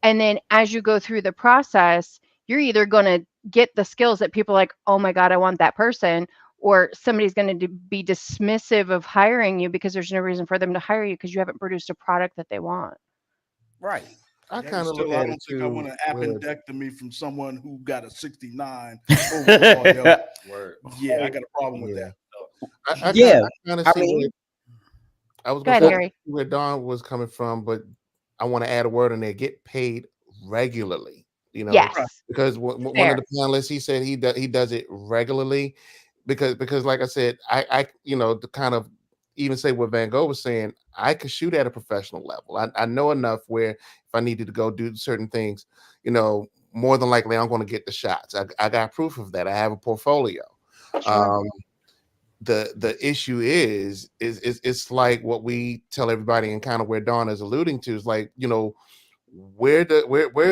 And then as you go through the process, you're either going to get the skills that people are like, oh my God, I want that person, or somebody's going to be dismissive of hiring you because there's no reason for them to hire you because you haven't produced a product that they want. Right. I Yeah, kind of look I at don't it think I want too. an With, appendectomy from someone who got a 69 overall. Yo. Word. Yeah, I got a problem with yeah, that. Yeah. I kind of I see mean, where I was Go going ahead, to say Harry. where Don was coming from, but I want to add a word in there: get paid regularly. Right. Yes. Because one of Fair. the panelists he said he does it regularly because like I said I to kind of even say what Van Gogh was saying, I could shoot at a professional level. I know enough where if I needed to go do certain things, more than likely I'm going to get the shots. I got proof of that. I have a portfolio. Sure. Um, the issue is it's like what we tell everybody and kind of where Dawn is alluding to is like, where's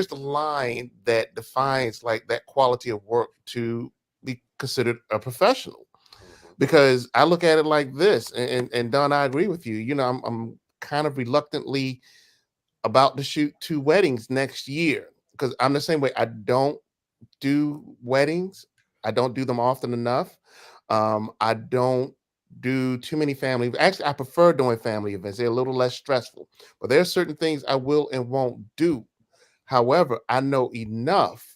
the line that defines like that quality of work to be considered a professional? Because I look at it like this, and Don, I agree with you. I'm kind of reluctantly about to shoot 2 weddings next year because I'm the same way. I don't do weddings. I don't do them often enough. I don't do too many family. Actually, I prefer doing family events. They're a little less stressful. But there are certain things I will and won't do. However, I know enough.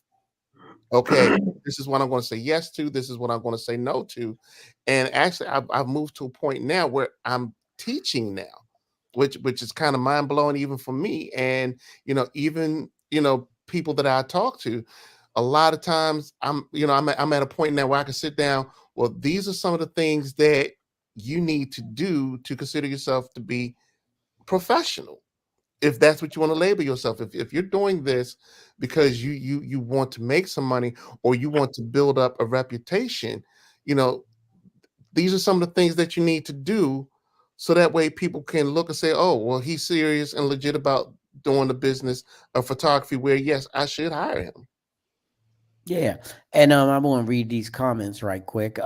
Okay, this is what I'm going to say yes to. This is what I'm going to say no to. And actually, I've moved to a point now where I'm teaching now, which is kind of mind blowing even for me. And even people that I talk to, a lot of times I'm at a point now where I can sit down. Well, these are some of the things that you need to do to consider yourself to be professional, if that's what you want to label yourself. If you're doing this because you want to make some money or you want to build up a reputation, you know these are some of the things that you need to do, so that way people can look and say, oh, well, he's serious and legit about doing the business of photography, where yes, I should hire him. Yeah, and I want to read these comments right quick.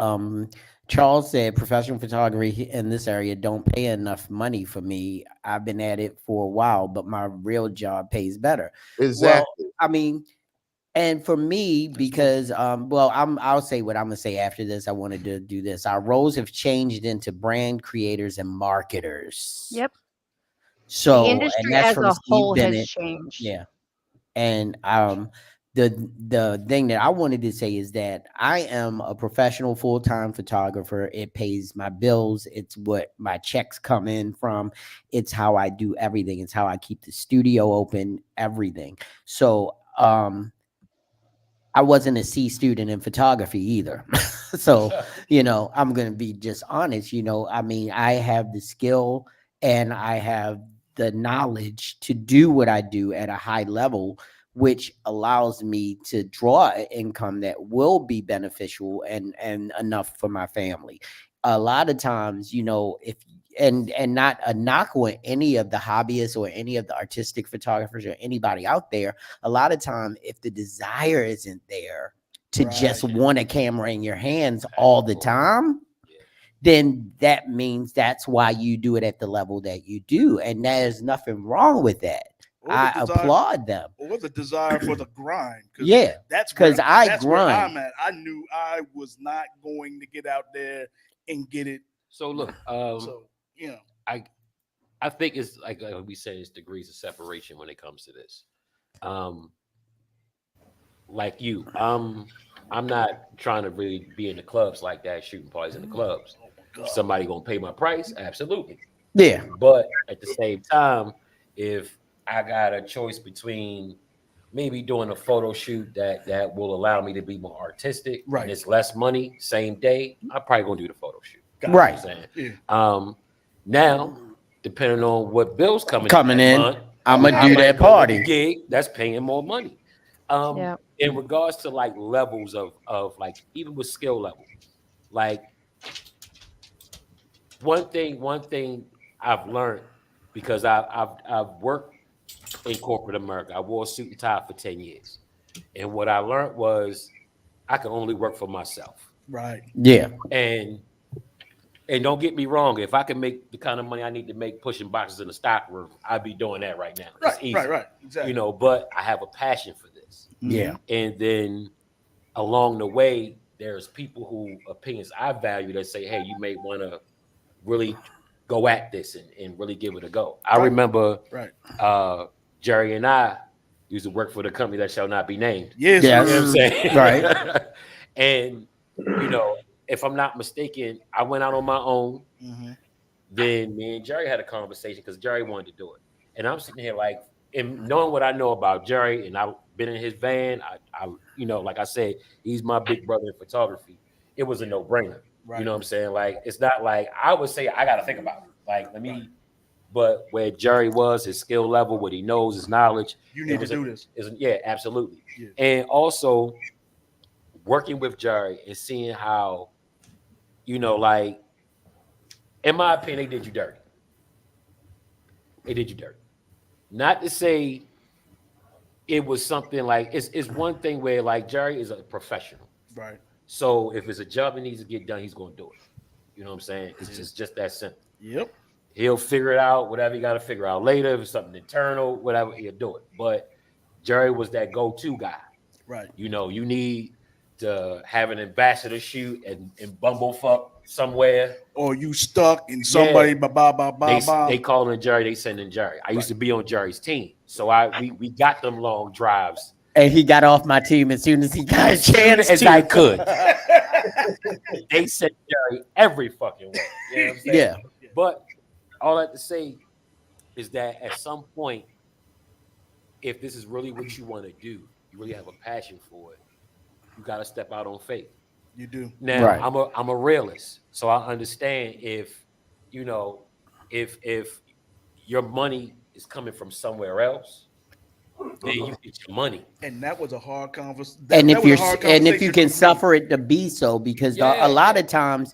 Charles said, "Professional photography in this area don't pay enough money for me. I've been at it for a while, but my real job pays better." Well, Exactly. I mean, and for me, because well, I'll say what I'm gonna say after this. I wanted to do this. Our roles have changed into brand creators and marketers. Yep. The So, and industry that's as from a Steve whole has Bennett. changed. Yeah. And the thing that I wanted to say is that I am a professional full-time photographer. It pays my bills. It's what my checks come in from. It's how I do everything. It's how I keep the studio open, everything. So I wasn't a C student in photography either. So, I'm going to be just honest. I mean, I have the skill and I have the knowledge to do what I do at a high level, which allows me to draw an income that will be beneficial and enough for my family. A lot of times, if and not a knock on any of the hobbyists or any of the artistic photographers or anybody out there, a lot of time if the desire isn't there to just want a camera in your hands all the time, then that means that's why you do it at the level that you do, and there's nothing wrong with that. I applaud them. Or the desire for the grind. Yeah, that's because that's where grind. I'm at. I knew I was not going to get out there and get it. So look, I think it's like we said, it's degrees of separation when it comes to this. Like you, I'm not trying to really be in the clubs like that, shooting parties in the clubs. Somebody gonna pay my price? Absolutely. Yeah. But at the same time, if I got a choice between maybe doing a photo shoot that will allow me to be more artistic, and it's less money, same day, I'm probably gonna do the photo shoot. Right. Now, depending on what bills coming in, month, I'm gonna do that party gig that's paying more money. In regards to like levels of like, even with skill level, like one thing I've learned, because I've worked in corporate America. I wore a suit and tie for 10 years. And what I learned was I can only work for myself. Right. Yeah. And don't get me wrong, if I can make the kind of money I need to make pushing boxes in the stock room, I'd be doing that right now. It's easy. Right. Exactly. But I have a passion for this. Yeah. And then along the way, there's people who opinions I value that say, hey, you may want to really go at this and really give it a go. I remember Jerry and I used to work for the company that shall not be named. Yes. You know what I'm saying? Right. And, if I'm not mistaken, I went out on my own. Then me and Jerry had a conversation because Jerry wanted to do it. And I'm sitting here like, and knowing what I know about Jerry, and I've been in his van, I like I said, he's my big brother in photography. It was a no-brainer. Right. You know what I'm saying? Like, it's not like I would say I got to think about it. Like, but where Jerry was, his skill level, what he knows, his knowledge. You need to do this. Yeah, absolutely. Yeah. And also working with Jerry and seeing how, like, in my opinion, they did you dirty. They did you dirty. Not to say it was something like, it's one thing where like Jerry is a professional. Right. So if it's a job that needs to get done, he's going to do it. You know what I'm saying? It's just that simple. Yep. He'll figure it out, whatever you got to figure out later. If it's something internal, whatever, he'll do it. But Jerry was that go-to guy. Right. You need to have an ambassador shoot and bumblefuck somewhere. Or you stuck in somebody, They calling Jerry, they sending Jerry. I used to be on Jerry's team. So we got them long drives. And he got off my team as soon as he got a chance as I could. They sent Jerry every fucking way. You know what I'm saying? Yeah. But all I have to say is that at some point, if this is really what you want to do, you really have a passion for it, you got to step out on faith. You do. Now, I'm a realist, so I understand if your money is coming from somewhere else, then you get your money. And that was a hard conversation. And if you can suffer it to be so, because a lot of times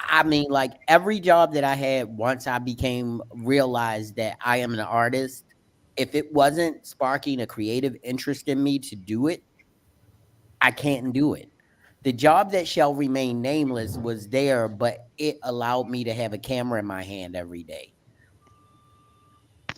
I mean, like every job that I had once I became realized that I am an artist, if it wasn't sparking a creative interest in me to do it, I can't do it. The job that shall remain nameless was there, but it allowed me to have a camera in my hand every day.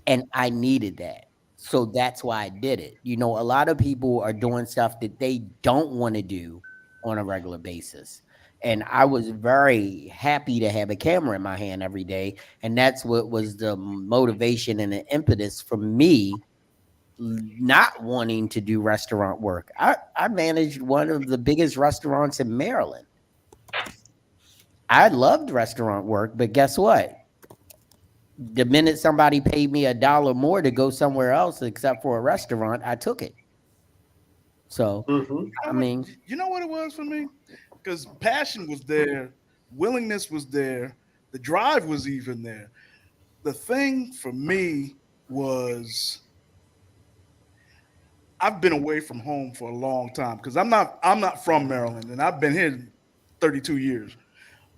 And I needed that. So that's why I did it. You know, a lot of people are doing stuff that they don't want to do on a regular basis. And I was very happy to have a camera in my hand every day. And that's what was the motivation and the impetus for me not wanting to do restaurant work. I managed one of the biggest restaurants in Maryland. I loved restaurant work, but guess what? The minute somebody paid me $1 more to go somewhere else except for a restaurant, I took it. So, I mean, You know what it was for me? Because passion was there, willingness was there, the drive was even there. The thing for me was I've been away from home for a long time because I'm not from Maryland and I've been here 32 years.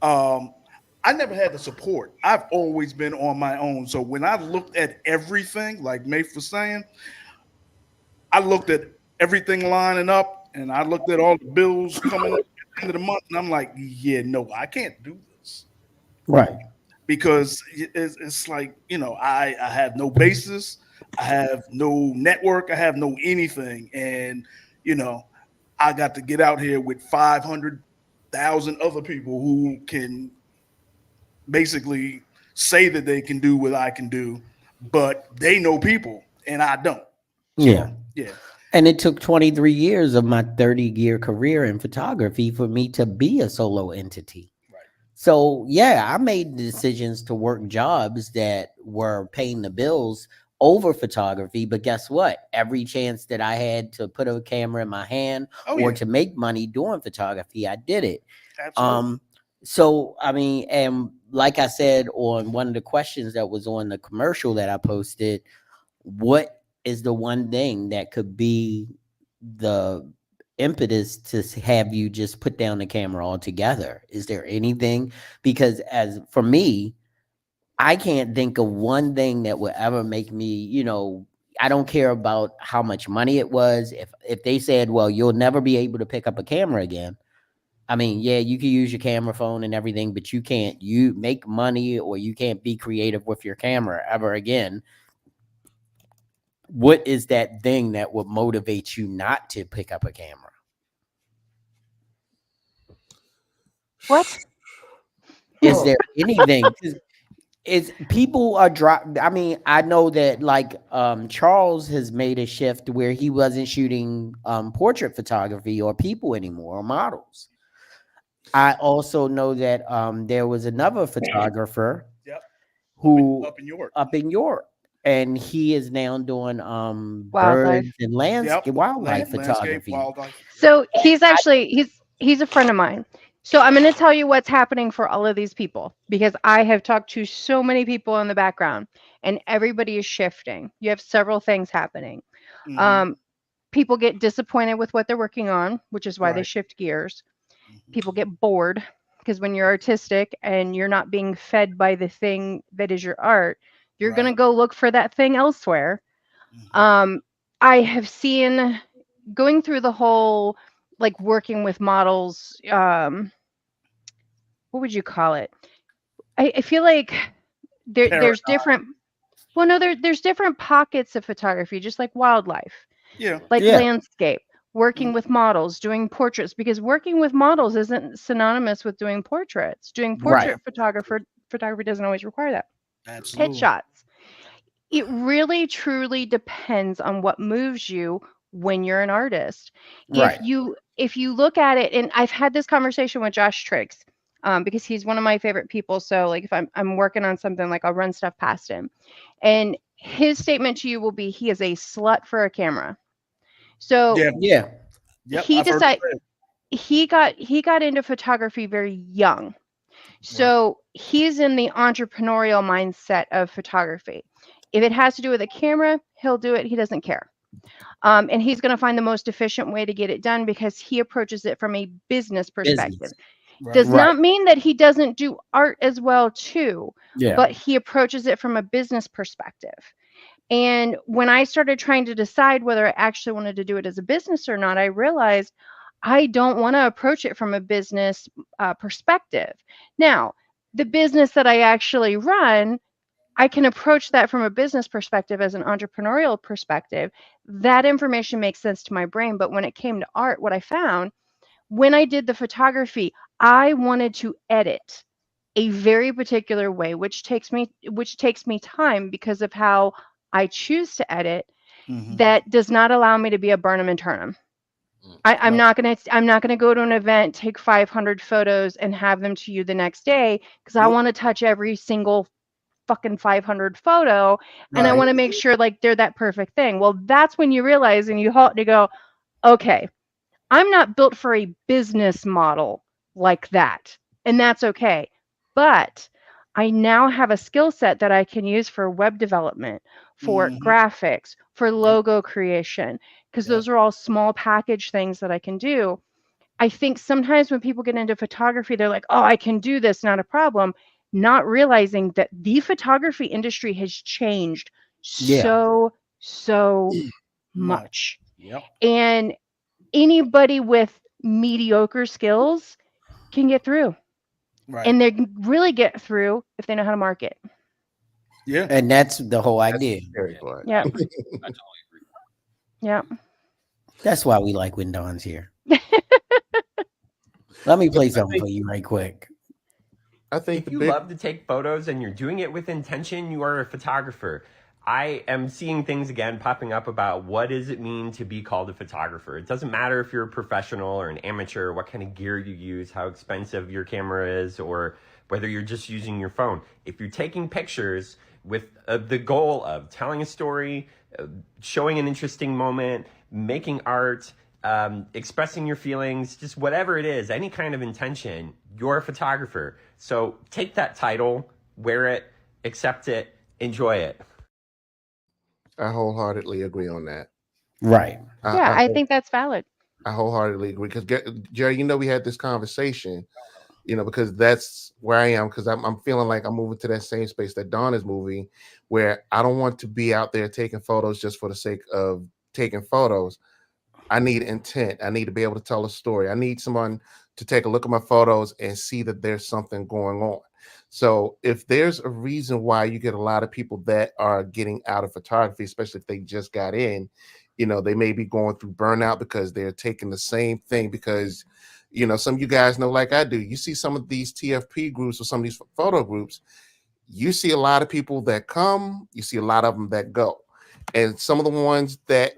Um, I never had the support. I've always been on my own. So when I looked at everything, like Mafe was saying, I looked at everything lining up and I looked at all the bills coming up at the end of the month, and I'm like, yeah, no, I can't do this. right. Because it's like, I have no basis, I have no network, I have no anything. And, you know, I got to get out here with 500,000 other people who can basically say that they can do what I can do, but they know people and I don't. Yeah. So, yeah. And it took 23 years of my 30-year career in photography for me to be a solo entity. Right. So, yeah, I made decisions to work jobs that were paying the bills over photography. But guess what? Every chance that I had to put a camera in my hand or to make money doing photography, I did it. Absolutely. So, I mean, and like I said on one of the questions that was on the commercial that I posted, what is the one thing that could be the impetus to have you just put down the camera altogether? Is there anything? Because as for me, I can't think of one thing that would ever make me, I don't care about how much money it was. If they said, well, you'll never be able to pick up a camera again. I mean, yeah, you can use your camera phone and everything, but you make money or you can't be creative with your camera ever again. What is that thing that would motivate you not to pick up a camera? What? Is there anything? Is people are I mean, I know that like Charles has made a shift where he wasn't shooting portrait photography or people anymore or models. I also know that there was another photographer Yep. who Up in York. up in York, and he is now doing Wildlife. birds and landscape wildlife Landscape, photography. wildlife. So he's a friend of mine. So I'm going to tell you what's happening for all of these people because I have talked to so many people in the background and everybody is shifting. You have several things happening. Mhm. People get disappointed with what they're working on, which is why they Right. shift gears. Mhm. People get bored because when you're artistic and you're not being fed by the thing that is your art, you're going to Right. go look for that thing elsewhere. Mhm. I have seen going through the whole like working with models. What would you call it? I feel like there's Paradigm. different. Well, no, there's different pockets of photography, just like wildlife, Yeah. like Yeah, landscape, working Mhm. with models, doing portraits, because working with models isn't synonymous with doing portraits. Doing right, portrait photography doesn't always require that. Absolutely. Headshots. It really truly depends on what moves you when you're an artist. right. If you look at it, and I've had this conversation with Josh Triggs, because he's one of my favorite people. So like if I'm working on something, like I'll run stuff past him. And his statement to you will be he is a slut for a camera. So Yeah. Yeah, Yep. he I've heard decided it he got into photography very young. said. Right. So he's in the entrepreneurial mindset of photography. If it has to do with a camera, he'll do it. He doesn't care. And he's going to find the most efficient way to get it done because he approaches it from a business perspective. business. Does Right. not mean that he doesn't do art as well too, Yeah. but he approaches it from a business perspective. And when I started trying to decide whether I actually wanted to do it as a business or not, I realized I don't want to approach it from a business perspective. Now, the business that I actually run, I can approach that from a business perspective as an entrepreneurial perspective. That information makes sense to my brain. But when it came to art, what I found when I did the photography, I wanted to edit a very particular way, which takes me time because of how I choose to edit. That does not allow me to be a Burnham and Turnham. I'm not gonna go to an event, take 500 photos, and have them to you the next day because I want to touch every single fucking 500 photo, and I Right. want to make sure like they're that perfect thing. Well, that's when you realize and you halt to go, okay, I'm not built for a business model like that, and that's okay. But I now have a skill set that I can use for web development, for graphics, for logo creation, because those are all small package things that I can do. I think sometimes when people get into photography, they're like, oh, I can do this, not a problem, not realizing that the photography industry has changed Yeah. so Much. much. Yep. And anybody with mediocre skills can get through. Right. And they can really get through if they know how to market. Yeah. And that's the whole idea. Very part. Yeah. I totally agree. Yeah. That's why we like when Don's here. Let me play something for you right quick. I think If the you big love to take photos and you're doing it with intention, you are a photographer. I am seeing things again popping up about what does it mean to be called a photographer. It doesn't matter if you're a professional or an amateur, what kind of gear you use, how expensive your camera is, or whether you're just using your phone. If you're taking pictures with the goal of telling a story, showing an interesting moment, making art, expressing your feelings, just whatever it is, any kind of intention, you're a photographer. So take that title, wear it, accept it, enjoy it. I wholeheartedly agree on that. Right. Yeah, I think that's valid. I wholeheartedly agree because Jerry, we had this conversation, because that's where I am because I'm feeling like I'm moving to that same space that Dawn is moving, where I don't want to be out there taking photos just for the sake of taking photos. I need intent. I need to be able to tell a story. I need someone to take a look at my photos and see that there's something going on. So if there's a reason why you get a lot of people that are getting out of photography, especially if they just got in, they may be going through burnout because they're taking the same thing because, some of you guys know, like I do, you see some of these TFP groups or some of these photo groups, you see a lot of people that come, you see a lot of them that go. And some of the ones that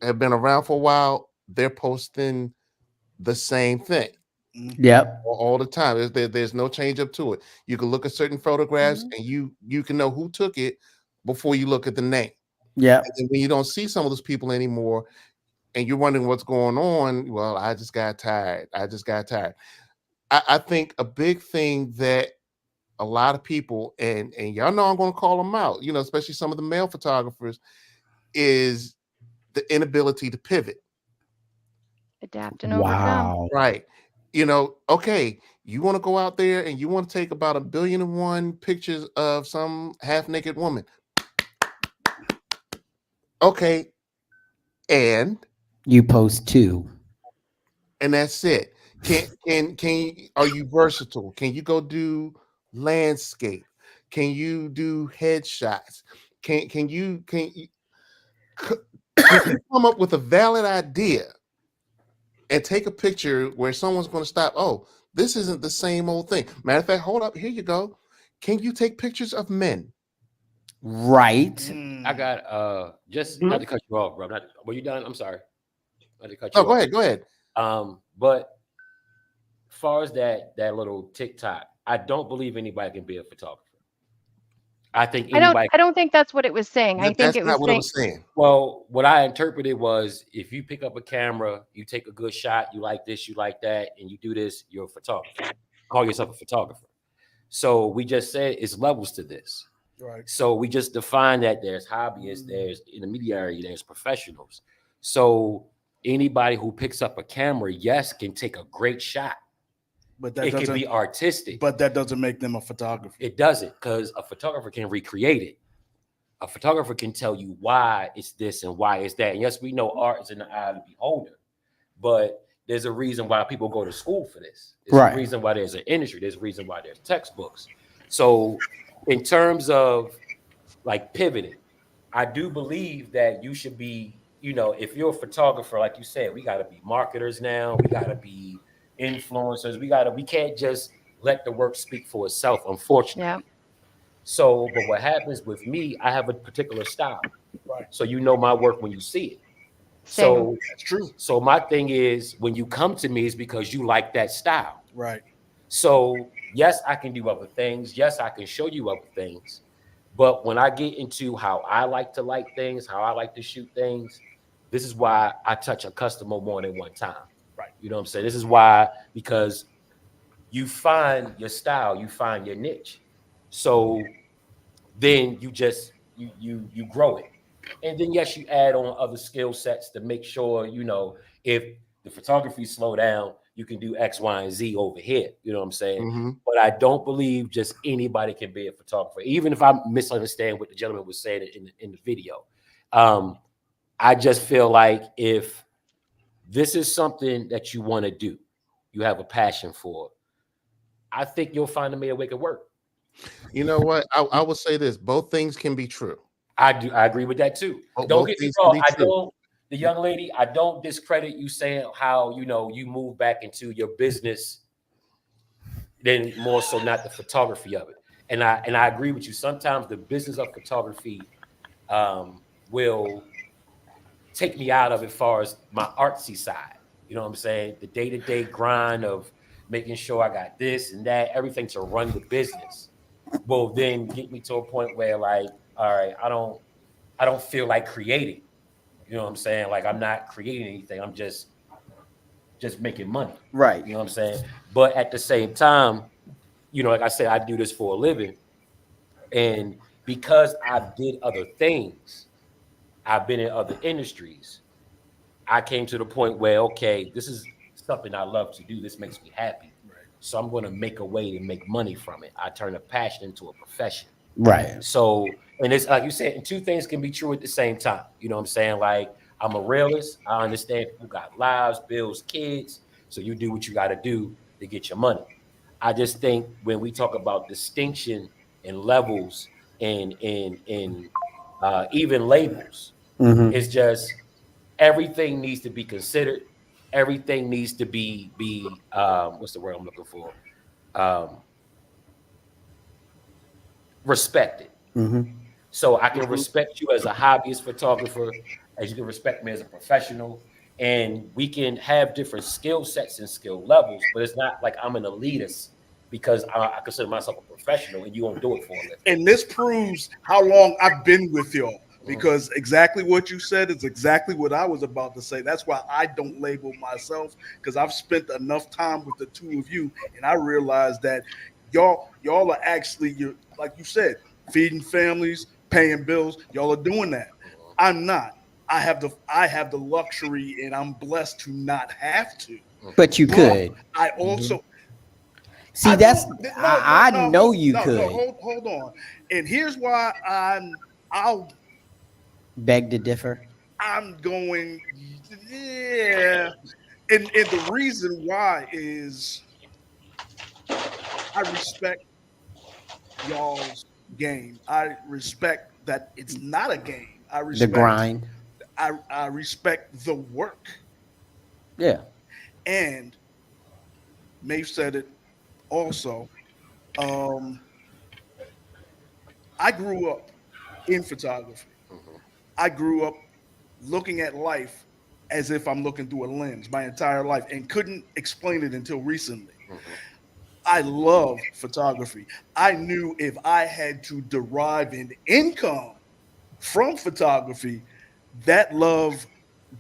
have been around for a while, they're posting the same thing. Yep. All the time. There's no change up to it. You can look at certain photographs and you can know who took it before you look at the name. Yep. And when you don't see some of those people anymore and you're wondering what's going on, well, I just got tired. I think a big thing that a lot of people, and y'all know I'm going to call them out, especially some of the male photographers, is the inability to pivot. Adapt and overcome. Wow. Right. Okay, you want to go out there and you want to take about 1,000,000,001 pictures of some half-naked woman. Okay, and You post two. that's it. Are you versatile? Can you go do landscape? Can you do headshots? Can you come up with a valid idea and take a picture where someone's going to stop? Oh, this isn't the same old thing. Matter of fact, hold up. Here you go. Can you take pictures of men? Right. I got just not to cut you off, bro. Were you done? I'm sorry. Not to cut you No, off. go ahead. But as far as that little TikTok, I don't believe anybody can be a photographer. I think anybody. I don't think that's what it was saying. I think That's it not was what saying it was saying. Well, what I interpreted was if you pick up a camera, you take a good shot, you like this, you like that, and you do this, you're a photographer. Call yourself a photographer. So we just said it's levels to this. Right. So we just define that there's hobbyists, there's intermediary, there's professionals. So anybody who picks up a camera, yes, can take a great shot. But that It doesn't. can be artistic. But that doesn't make them a photographer. It doesn't, because a photographer can recreate it. A photographer can tell you why it's this and why it's that. And yes, we know art is in the eye of the beholder, but there's a reason why people go to school for this. There's a reason why there's an industry. There's a reason why there's textbooks. So in terms of like pivoting, I do believe that you should be, if you're a photographer, like you said, we got to be marketers now. We got to be influencers. We can't just let the work speak for itself, unfortunately. Yeah. So, but what happens with me, I have a particular style. Right. So you know my work when you see it. Same. So That's true. So my thing is, when you come to me, is because you like that style. Right. So yes, I can do other things. Yes, I can show you other things. But when I get into how I like to light things, how I like to shoot things, this is why I touch a customer more than one time. Right. You know what I'm saying? This is why, because you find your style, you find your niche. So then you just you grow it. And then yes, you add on other skill sets to make sure, if the photography slow down, you can do X, Y, and Z over here. You know what I'm saying? Mm-hmm. But I don't believe just anybody can be a photographer. Even if I misunderstand what the gentleman was saying in the video. I just feel like if this is something that you want to do, you have a passion for, I think you'll find a way to make it work. You know what? I would say this: both things can be true. I agree with that too. Don't get me wrong. The young lady, I don't discredit you saying how you move back into your business, then more so not the photography of it. And I agree with you. Sometimes the business of photography will take me out of it as far as my artsy side. You know what I'm saying? The day-to-day grind of making sure I got this and that, everything to run the business will then get me to a point where, like, all right, I don't feel like creating. You know what I'm saying? Like, I'm not creating anything. I'm just making money. Right. You know what I'm saying? But at the same time, like I said, I do this for a living. And because I did other things, I've been in other industries, I came to the point where, okay, this is something I love to do. This makes me happy. Right. So I'm going to make a way to make money from it. I turn a passion into a profession. Right. So, and it's like you said, and two things can be true at the same time. You know what I'm saying? Like, I'm a realist. I understand people got lives, bills, kids. So you do what you got to do to get your money. I just think when we talk about distinction and levels and even labels, it's just everything needs to be considered. Everything needs to be what's the word I'm looking for? Respected. So I can respect you as a hobbyist photographer, as you can respect me as a professional, and we can have different skill sets and skill levels, but it's not like I'm an elitist because I consider myself a professional and you won't do it for a living. And this proves how long I've been with y'all, because exactly what you said is exactly what I was about to say. That's why I don't label myself, because I've spent enough time with the two of you, and I realized that y'all are actually, like you said, feeding families, paying bills. Y'all are doing that. I'm not. I have the luxury, and I'm blessed to not have to. But you could. I also see. I know you could. Hold on. And here's why I'll beg to differ. I'm going, yeah. And the reason why is I respect y'all's game. I respect that it's not a game. I respect the grind. I respect the work. Yeah. And Maeve said it also. I grew up in photography. I grew up looking at life as if I'm looking through a lens my entire life, and couldn't explain it until recently. I love photography. I knew if I had to derive an income from photography, that love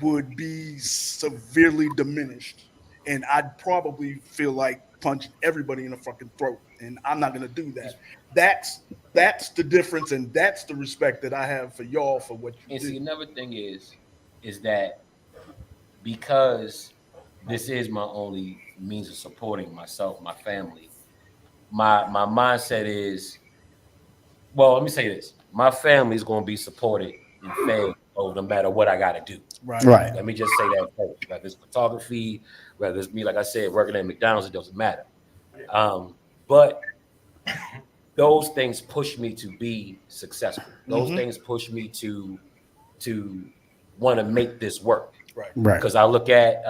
would be severely diminished. And I'd probably feel like punching everybody in the fucking throat. And I'm not going to do that. That's the difference, and that's the respect that I have for y'all for what you do. And see, another thing is that because this is my only means of supporting myself, my family. My mindset is, well, let me say this: my family is going to be supported and fed, no matter what I got to do. Right. Right. Let me just say that first. Whether it's photography, whether it's me, like I said, working at McDonald's, it doesn't matter. But those things push me to be successful. Those things push me to want to make this work. Right. Right. Because I look at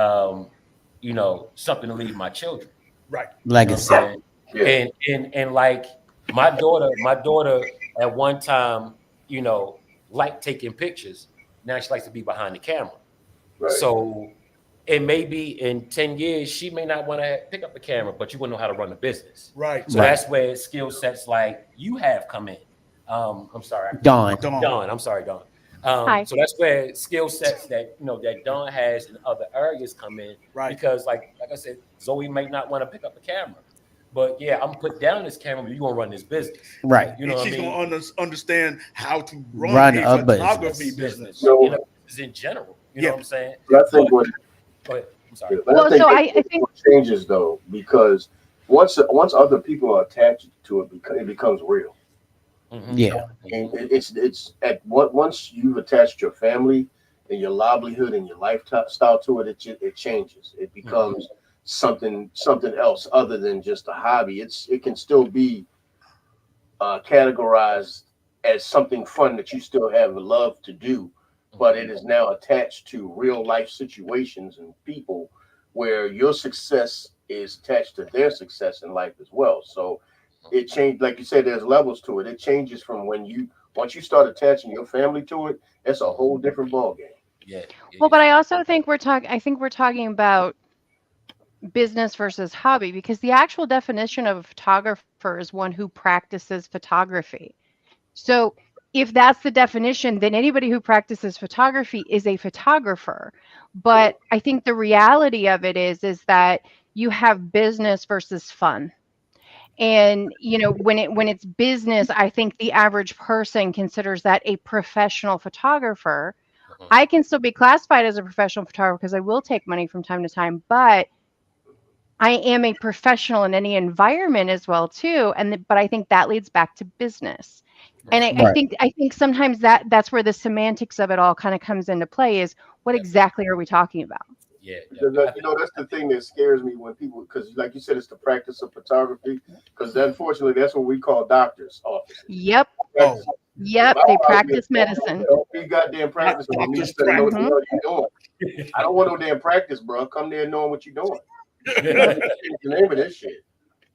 something to leave my children. Right. Legacy. You know what I'm saying? Yeah. And like my daughter at one time, liked taking pictures. Now she likes to be behind the camera. Right. So it may be in 10 years, she may not want to pick up the camera, but you want to know how to run the business. Right. So that's where skill sets like you have come in. I'm sorry. Dawn. Dawn. I'm sorry, Dawn. Hi. So that's where skill sets that that Dawn has in other areas come in. Right. Because like I said, Zoe may not want to pick up the camera. But yeah, I'm put down this camera, but you're gonna run this business. Right. You know what I She's mean? gonna understand how to run Run a a photography business. So- in general. You know what I'm saying? But I think what Go ahead. I'm sorry. but Well, so I think what changes though, because once other people are attached to it, it becomes real. Mhm. Yeah. And it's at what once you've attached your family and your livelihood and your lifestyle to it, it changes. It becomes something else other than just a hobby. It can still be categorized as something fun that you still have love to do, but it is now attached to real life situations and people where your success is attached to their success in life as well. So it changed, like you said, there's levels to it. It changes from once you start attaching your family to it, it's a whole different ballgame. Yeah. well, but I also think I think we're talking about business versus hobby, because the actual definition of a photographer is one who practices photography. So if that's the definition, then anybody who practices photography is a photographer. But I think the reality of it is that you have business versus fun. And when it's business, I think the average person considers that a professional photographer. I can still be classified as a professional photographer because I will take money from time to time, but I am a professional in any environment as well too. But I think that leads back to business. And I Right. think sometimes that's where the semantics of it all kind of comes into play, is what exactly are we talking about? Yeah. That's the thing that scares me when people, because like you said, it's the practice of photography. Because unfortunately, that's what we call doctors' offices. Yep. Practice. Yep. They practice medicine. Don't be goddamn practicing with me Doctor's instead of knowing practice. what you're doing. I don't want no damn practice, bro. Come there knowing what you're doing. Change the name of this shit.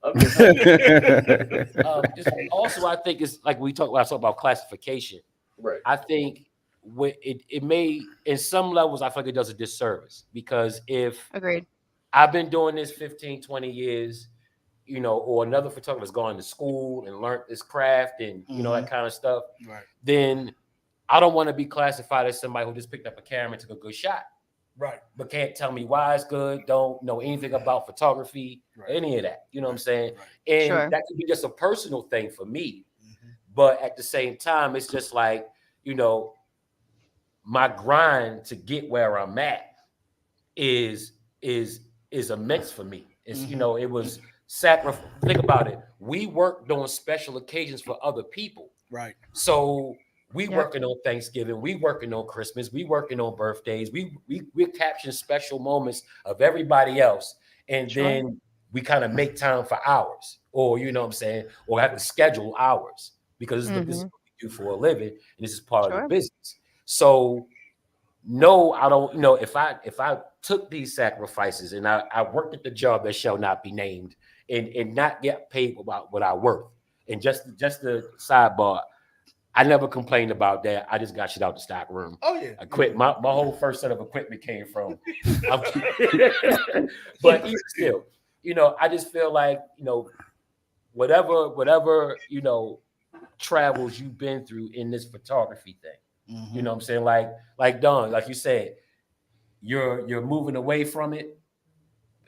I'm just saying. Also, I think it's like I talk about classification. Right. I think it may, in some levels, I feel like it does a disservice, because if Agreed. I've been doing this 15, 20 years, or another photographer has gone to school and learned this craft and, that kind of stuff, Right. then I don't want to be classified as somebody who just picked up a camera and took a good shot, Right. but can't tell me why it's good, don't know anything about photography, Right. any of that. You know what I'm saying? Right. And Sure. that could be just a personal thing for me. But at the same time, it's just like, my grind to get where I'm at is immense for me. It's it was sacrifice. Think about it. We worked on special occasions for other people. Right. So we Yep. working on Thanksgiving, we working on Christmas, we working on birthdays, we're capturing special moments of everybody else, and Sure. then we kind of make time for ours, or what I'm saying, or have to schedule hours, because this is what we do for a living, and this is part of Sure. the business. So no, I don't. If I took these sacrifices and I worked at the job that shall not be named, and not get paid about what I worth, and just the sidebar, I never complained about that. I just got shit out the stock room. Oh yeah. I quit. My whole first set of equipment came from. But even still, I just feel like whatever travels you've been through in this photography thing. You know what I'm saying? Like Don, like you said, you're moving away from it,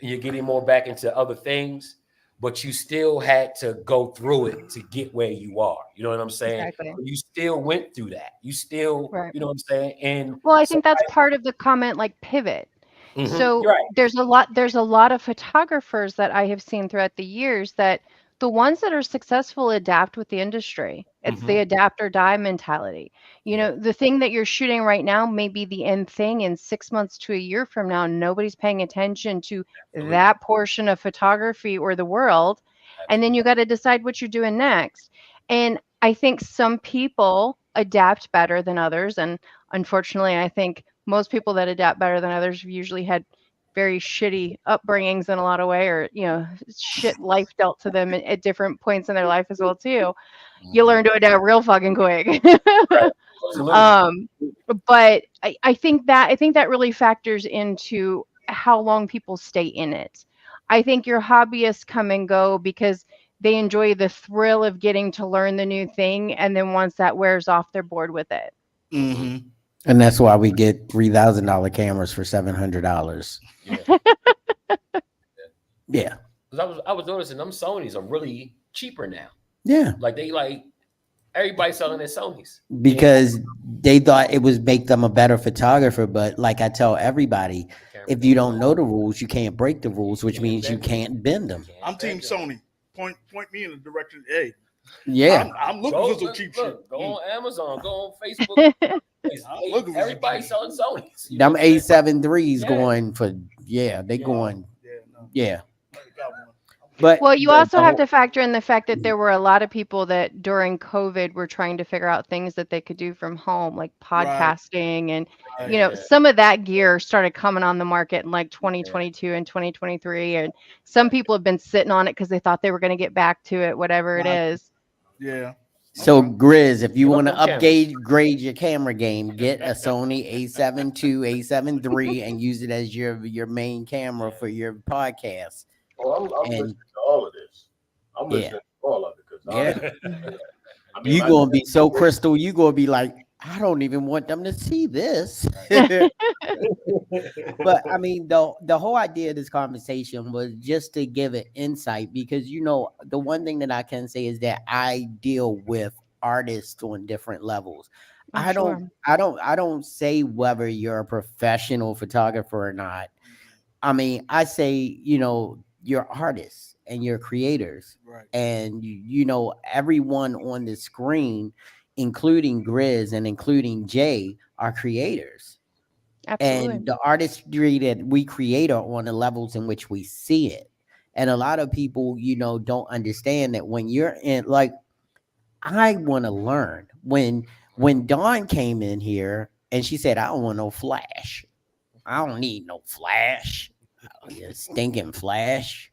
and you're getting more back into other things, but you still had to go through it to get where you are. You know what I'm saying? Exactly. You still went through that. You still, Right. you know what I'm saying? And Well, I think that's part of the comment, like pivot. So You're right. there's a lot of photographers that I have seen throughout the years that the ones that are successful adapt with the industry. It's the adapt or die mentality. You Yeah. know, the thing that you're shooting right now may be the end thing in 6 months to a year from now. Nobody's paying attention to Absolutely. that portion of photography or the world. And then you got to decide what you're doing next. And I think some people adapt better than others. And unfortunately, I think most people that adapt better than others have usually had very shitty upbringings in a lot of way, or shit life dealt to them at different points in their life as well too. You learn to adapt real fucking quick. Right. Absolutely. um but I think that really factors into how long people stay in it. I think your hobbyists come and go because they enjoy the thrill of getting to learn the new thing, and then once that wears off, they're bored with it. Mm-hmm. And that's why we get $3,000 cameras for $700. Yeah. Yeah. Because I was noticing them Sonys are really cheaper now. Yeah. Like everybody selling their Sonys. Because they thought it would make them a better photographer. But like I tell everybody, if you don't know the rules, you can't break the rules, which means you can't bend them. I'm Team Sony. Point me in the direction. Hey, Yeah. I'm looking for some cheap shit. Go on Amazon, go on Facebook. I'm looking for Everybody some selling Sonys. Them A7 IIIs Yeah. going for, they going, no. yeah. I got one. But Well, you also have to factor in the fact that there were a lot of people that during COVID were trying to figure out things that they could do from home, like podcasting. And, some of that gear started coming on the market in like 2022 and 2023. And some people have been sitting on it because they thought they were going to get back to it, whatever it is. Yeah. so Grizz, if you Give up want to them cameras. upgrade your camera game, get a Sony A7 II, A7 III, and use it as your main camera for your podcast. Oh, I'm listening to all of this. I'm listening to all of it because I mean, You gonna be so crystal. You gonna be like, I don't even want them to see this. But I mean, the whole idea of this conversation was just to give an insight, because the one thing that I can say is that I deal with artists on different levels. I don't say whether you're a professional photographer or not. I mean, I say, you're artists and you're creators. Right. And everyone on the screen, including Grizz and including Jay, are creators. Absolutely. And the artistry that we create are on the levels in which we see it. And a lot of people, don't understand that when you're in, like, I want to learn. When Dawn came in here and she said, I don't want no flash. I don't need no flash. You stinking flash.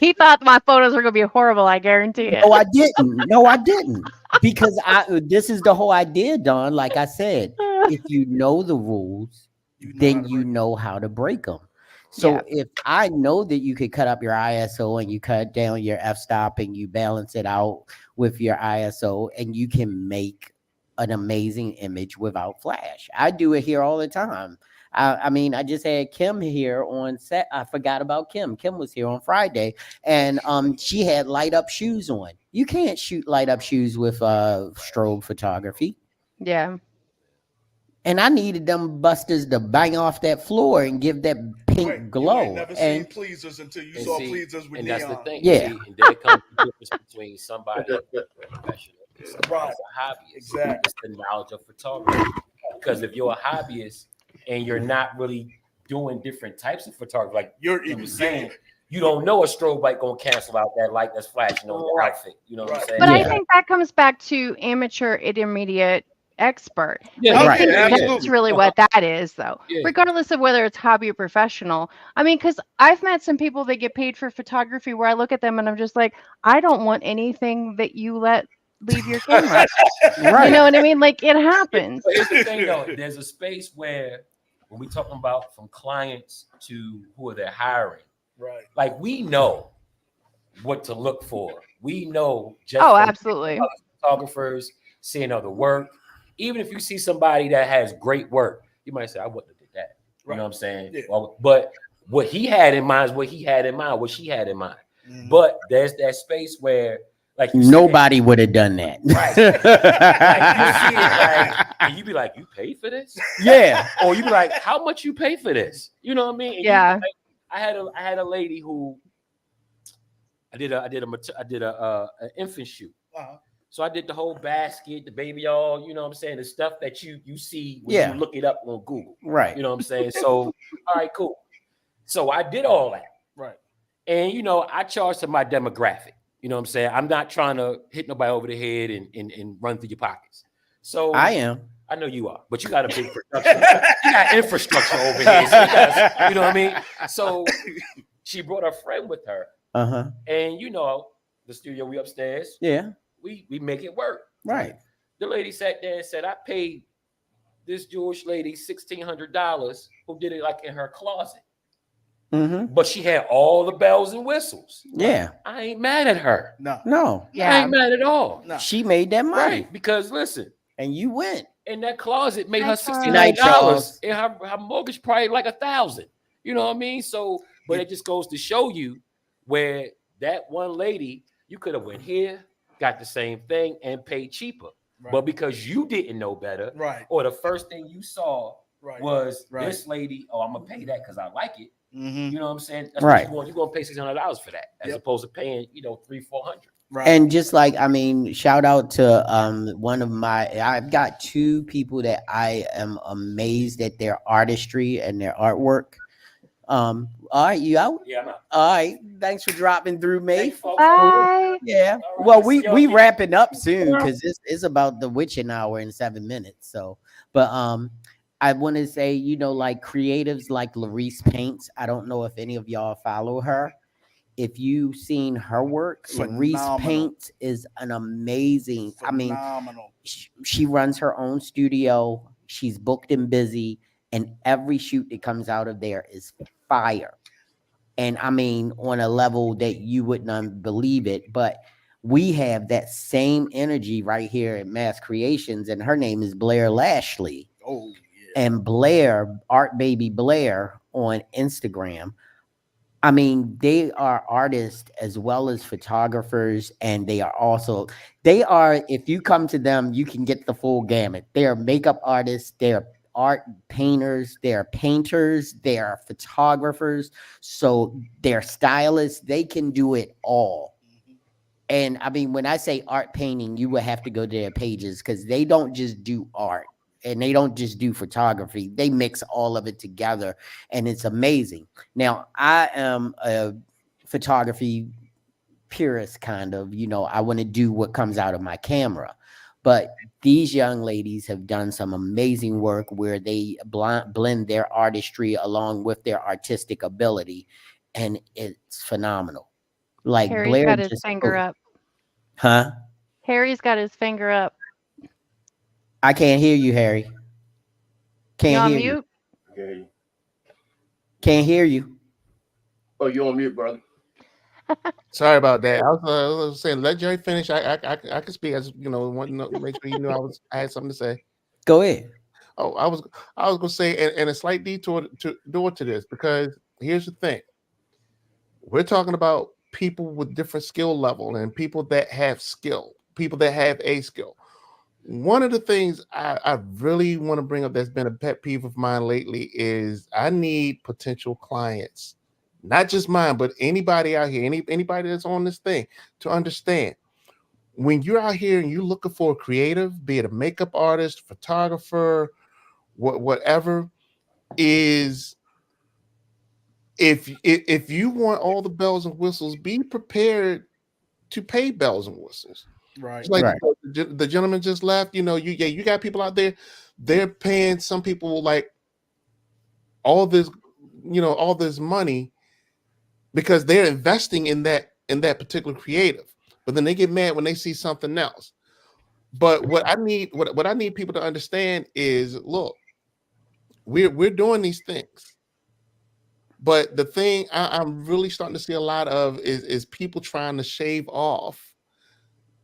He thought my photos were going to be horrible, I guarantee it. No, I didn't. No, I didn't. Because this is the whole idea, Don. Like I said, if you know the rules, then you know how to break them. So if I know that you could cut up your ISO and you cut down your f-stop and you balance it out with your ISO, and you can make an amazing image without flash. I do it here all the time. I mean, I just had Kim here on set. I forgot about Kim. Kim was here on Friday, and she had light up shoes on. You can't shoot light up shoes with strobe photography. Yeah. And I needed them busters to bang off that floor and give that pink glow. You ain't never seen pleasers until you saw pleasers with and neon. that's the thing. Yeah. See, and there comes the difference between somebody that's a professional and somebody that's a hobbyist. Exactly. It's the knowledge of photography. Because if you're a hobbyist and you're not really doing different types of photography, like you were saying, you don't know a strobe light gonna cancel out that light that's flashing on your outfit. You know what I'm saying? But I think that comes back to amateur, intermediate, expert. Yeah, I think that's really what that is, though. Yeah. Regardless of whether it's hobby or professional. I mean, because I've met some people that get paid for photography where I look at them and I'm just like, I don't want anything that you let leave your camera. Right. You know what I mean? Like, it happens. But here's the thing, though. There's a space where when we're talking about from clients to who are they hiring, right? Like, we know what to look for. We know just absolutely. Photographers seeing other work. Even if you see somebody that has great work, you might say, I wouldn't have did that. You know what I'm saying? Yeah. Well, but what he had in mind is what he had in mind, what she had in mind. Mm-hmm. But there's that space where, Like you see it, Nobody would have done that. right? Like you see it, like, and you be like, you pay for this? Yeah. Or you be like, how much you pay for this? You know what I mean? And Yeah. like, I had a lady who I did an infant shoot. So I did the whole basket, the baby all, you know what I'm saying, the stuff that you see when you look it up on Google. Right. You know what I'm saying? So, all right, cool. So I did all that. Right. And I charge to my demographic. You know what I'm saying? I'm not trying to hit nobody over the head and run through your pockets. So I am. I know you are, but you got a big production. You got infrastructure over here. So you know what I mean? So she brought a friend with her. Uh-huh. And the studio, we upstairs. Yeah. We make it work. Right. The lady sat there and said, I paid this Jewish lady $1,600 who did it like in her closet. Mm-hmm. But she had all the bells and whistles. Yeah. I ain't mad at her. No. Yeah. I ain't mad at all. No. She made that money. Right. Because listen. And you went. And that closet made her Night, $1,600. And her mortgage probably like $1,000. You know what I mean? So, but it just goes to show you where that one lady, you could have went here, got the same thing, and paid cheaper. Right. But because you didn't know better, right, or the first thing you saw was this lady, I'm gonna pay that because I like it. Mm-hmm. You know what I'm saying? That's right. You're gonna pay $600 for that, as opposed to paying, $300-400. Right. And just like, shout out to one of I've got two people that I am amazed at their artistry and their artwork. All right, you out? Yeah, I'm out. All right, thanks for dropping through, mate. Bye. Yeah. Right. Well, we wrapping up soon because it's about the witching hour in 7 minutes. So, but I want to say, like creatives like Larice Paints. I don't know if any of y'all follow her. If you've seen her work, Larice Paints is an amazing. Phenomenal. She runs her own studio. She's booked and busy, and every shoot that comes out of there is fire. And on a level that you wouldn't believe it, but we have that same energy right here at Mass Creations, and her name is Blair Lashley. Oh, yeah. And Blair, Art Baby Blair on Instagram. They are artists as well as photographers, and they are, if you come to them, you can get the full gamut. They are makeup artists, they're art painters, they're painters, they're photographers, so they're stylists, they can do it all. And when I say art painting, you will have to go to their pages because they don't just do art and they don't just do photography. They mix all of it together and it's amazing. Now, I am a photography purist kind of, I want to do what comes out of my camera. But these young ladies have done some amazing work where they blend their artistry along with their artistic ability, and it's phenomenal. Like Harry's Blair got his finger up. Huh? Harry's got his finger up. I can't hear you, Harry. Can't hear mute? I hear you. Can't hear you. Oh, you on mute, brother? Sorry about that. I was saying, let Jerry finish. I can speak as make sure you knew I had something to say. Go ahead. Oh, I was gonna say, and a slight detour to this, because here's the thing: we're talking about people with different skill level and people that have skill, people that have a skill. One of the things I really want to bring up that's been a pet peeve of mine lately is I need potential clients. Not just mine, but anybody out here, anybody that's on this thing, to understand when you're out here and you're looking for a creative, be it a makeup artist, photographer, whatever, is if you want all the bells and whistles, be prepared to pay bells and whistles. Right. It's like the gentleman just left. You got people out there, they're paying some people like all this money, because they're investing in that particular creative, but then they get mad when they see something else. But what I need people to understand is, look, we're doing these things, but the thing I'm really starting to see a lot of is people trying to shave off,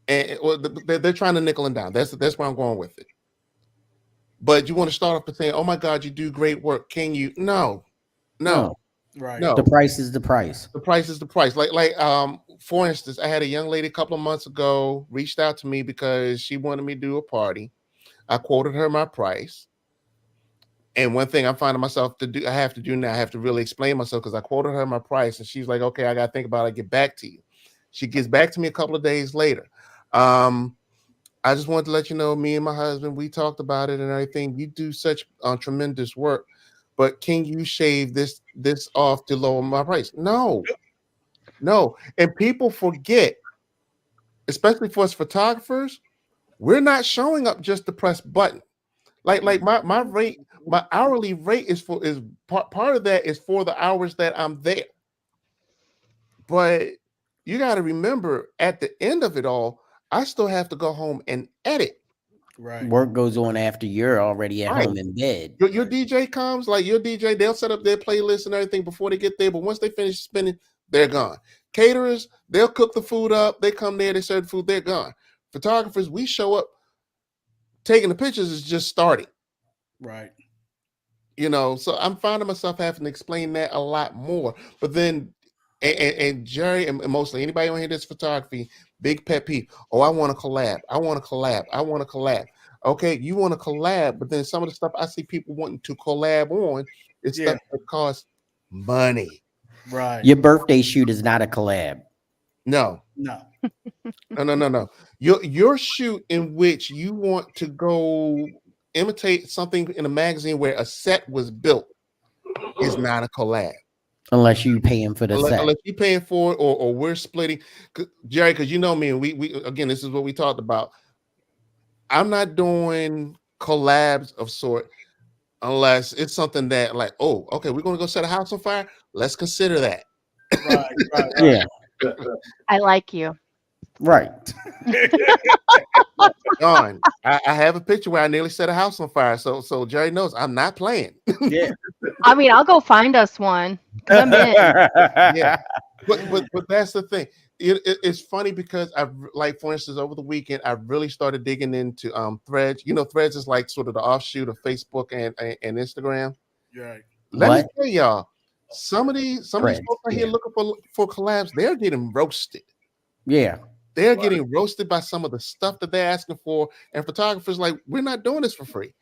and they're trying to nickel and dime. That's where I'm going with it. But you want to start off by saying, "Oh my God, you do great work. Can you?" No. Right. No. The price is the price. The price is the price. Like for instance, I had a young lady a couple of months ago reached out to me because she wanted me to do a party. I quoted her my price. And one thing I'm finding myself to do, I have to do now, I have to really explain myself because I quoted her my price and she's like, okay, I got to think about it, I'll get back to you. She gets back to me a couple of days later. I just wanted to let you know, me and my husband, we talked about it and everything. You do such tremendous work, but can you shave this off to lower my price? No, no. And people forget, especially for us photographers, we're not showing up just to press button. Like my rate, my hourly rate is part of that is for the hours that I'm there. But you got to remember, at the end of it all, I still have to go home and edit. Right. Work goes on after you're already at Right. home in bed. Your DJ comes, like your DJ, they'll set up their playlist and everything before they get there. But once they finish spinning, they're gone. Caterers, they'll cook the food up. They come there, they serve the food, they're gone. Photographers, we show up, taking the pictures is just starting. Right. So I'm finding myself having to explain that a lot more. But then, and Jerry, and mostly anybody on here that's photography, big pet peeve. Oh, I want to collab. I want to collab. I want to collab. Okay, you want to collab, but then some of the stuff I see people wanting to collab on is stuff that costs money. Right. Your birthday shoot is not a collab. No. No. No. Your shoot in which you want to go imitate something in a magazine where a set was built is not a collab. Unless you paying for the set. Unless you're paying for it or we're splitting. Jerry, because you know me, and we again, this is what we talked about. I'm not doing collabs of sort unless it's something that like, oh, okay, we're going to go set a house on fire. Let's consider that. Right. Yeah. I like you. Right. John, I have a picture where I nearly set a house on fire. So Jerry knows I'm not playing. Yeah. I mean, I'll go find us one. 'Cause I'm in. Yeah. But that's the thing. It's funny because like, for instance, over the weekend, I really started digging into Threads. Threads is like sort of the offshoot of Facebook and Instagram. Right. Let What? me tell y'all, some of these folks out here looking for collabs, they're getting roasted. Yeah. They're getting roasted by some of the stuff that they're asking for, and photographers like, we're not doing this for free.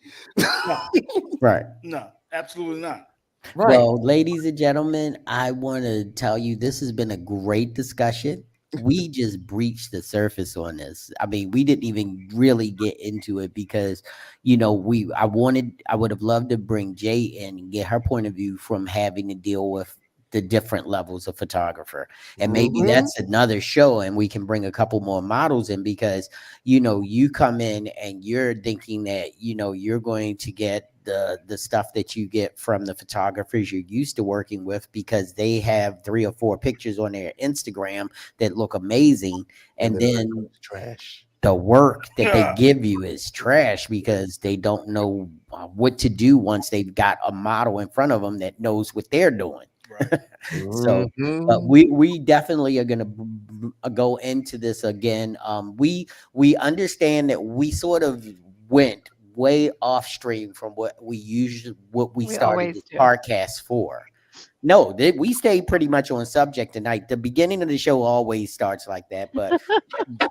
Right. No, absolutely not. Right. Well, ladies and gentlemen, I want to tell you this has been a great discussion. We just breached the surface on this. I mean, we didn't even really get into it because, I would have loved to bring Jay in and get her point of view from having to deal with the different levels of photographer. And maybe that's another show and we can bring a couple more models in because, you come in and you're thinking that, you're going to get the stuff that you get from the photographers you're used to working with because they have 3 or 4 pictures on their Instagram that look amazing. And then trash. The work that they give you is trash because they don't know what to do once they've got a model in front of them that knows what they're doing. Right. So, but we definitely are going to go into this again. We understand that we sort of went way off stream from what we started this podcast for. No, we stayed pretty much on subject tonight. The beginning of the show always starts like that, but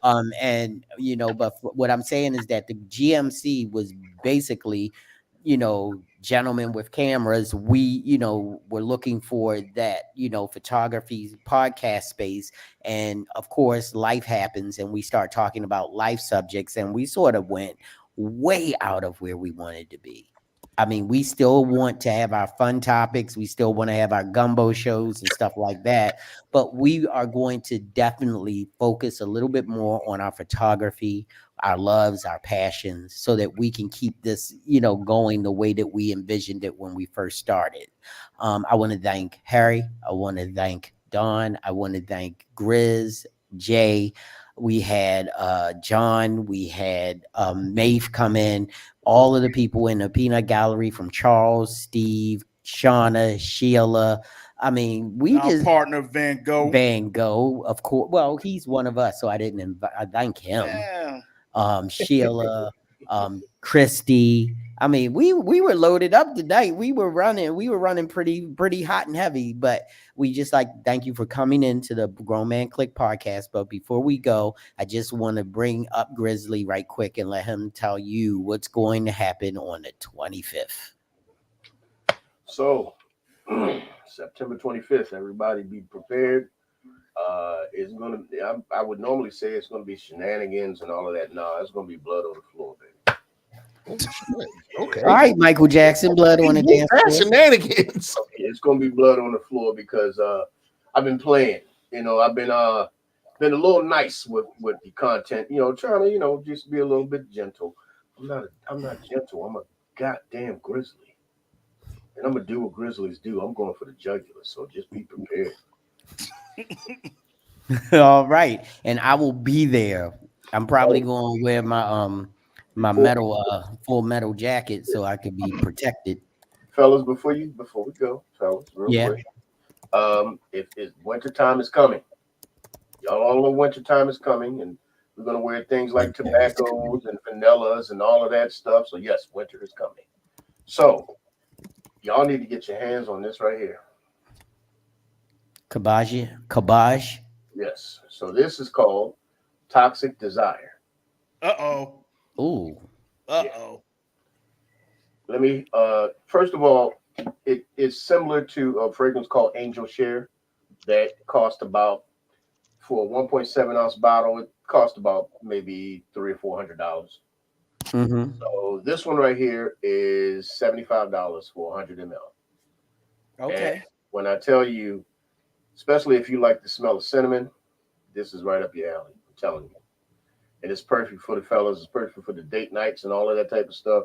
but what I'm saying is that the GMC was basically, gentlemen with cameras. We, we're looking for that, photography podcast space, and of course, life happens, and we start talking about life subjects, and we sort of went way out of where we wanted to be. I mean, we still want to have our fun topics. We still want to have our gumbo shows and stuff like that. But we are going to definitely focus a little bit more on our photography, our loves, our passions, so that we can keep this, going the way that we envisioned it when we first started. I want to thank Harry. I want to thank Dawn. I want to thank Grizz, Jay. We had John. We had Maeve come in. All of the people in the peanut gallery from Charles, Steve, Shauna, Sheila. I mean, Our partner Van Gogh, of course. Well, he's one of us, so I didn't I thank him. Yeah. Sheila, Christy. I mean, we were loaded up tonight. We were running pretty hot and heavy, but we just like thank you for coming into the Grown Man Click podcast. But before we go, I just want to bring up Grizzly right quick and let him tell you what's going to happen on the 25th. So, September 25th, everybody be prepared. It's gonna. I would normally say it's gonna be shenanigans and all of that. No, it's gonna be blood on the floor, baby. Oh, shit. Okay. All right, Michael Jackson, blood on the dance That's floor. shenanigans. It's gonna be blood on the floor because I've been playing. I've been a little nice with the content. Trying to just be a little bit gentle. I'm not gentle. I'm a goddamn grizzly, and I'm gonna do what grizzlies do. I'm going for the jugular. So just be prepared. All right, and I will be there. I'm probably going to wear my full metal jacket so I could be protected. Fellas, before we go, fellas, real quick. If winter time is coming, y'all all know winter time is coming, and we're gonna wear things like tobaccos and vanillas and all of that stuff. So yes, winter is coming. So y'all need to get your hands on this right here. Kabaj. Yes. So this is called Toxic Desire. Uh-oh. Ooh. Uh-oh. Let me first of all, it is similar to a fragrance called Angel Share that cost about, for a 1.7 ounce bottle, it cost about maybe $300 or $400. Mm-hmm. So this one right here is $75 for 100 ml. Okay. And when I tell you, especially if you like the smell of cinnamon, this is right up your alley. I'm telling you. And it's perfect for the fellas. It's perfect for the date nights and all of that type of stuff.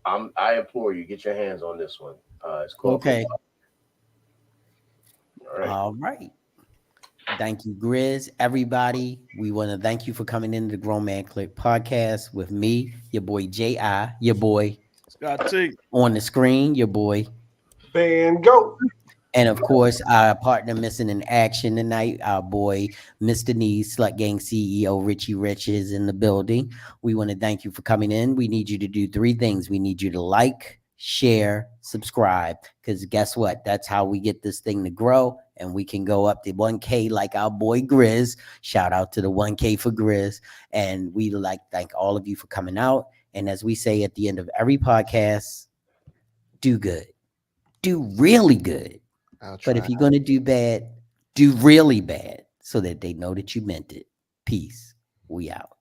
I implore you, get your hands on this one. It's called. Okay. All right. All right. Thank you, Grizz. Everybody, we want to thank you for coming into the Grown Man Click podcast with me, your boy J.I., your boy Scott T. on the screen, your boy. Van Gogh. And of course, our partner missing in action tonight, our boy, Mr. Nee, Slut Gang CEO Richie Rich is in the building. We want to thank you for coming in. We need you to do 3 things. We need you to like, share, subscribe, because guess what? That's how we get this thing to grow, and we can go up to 1K like our boy Grizz. Shout out to the 1K for Grizz. And we like thank all of you for coming out. And as we say at the end of every podcast, do good. Do really good. But if you're going to do bad, do really bad so that they know that you meant it. Peace. We out.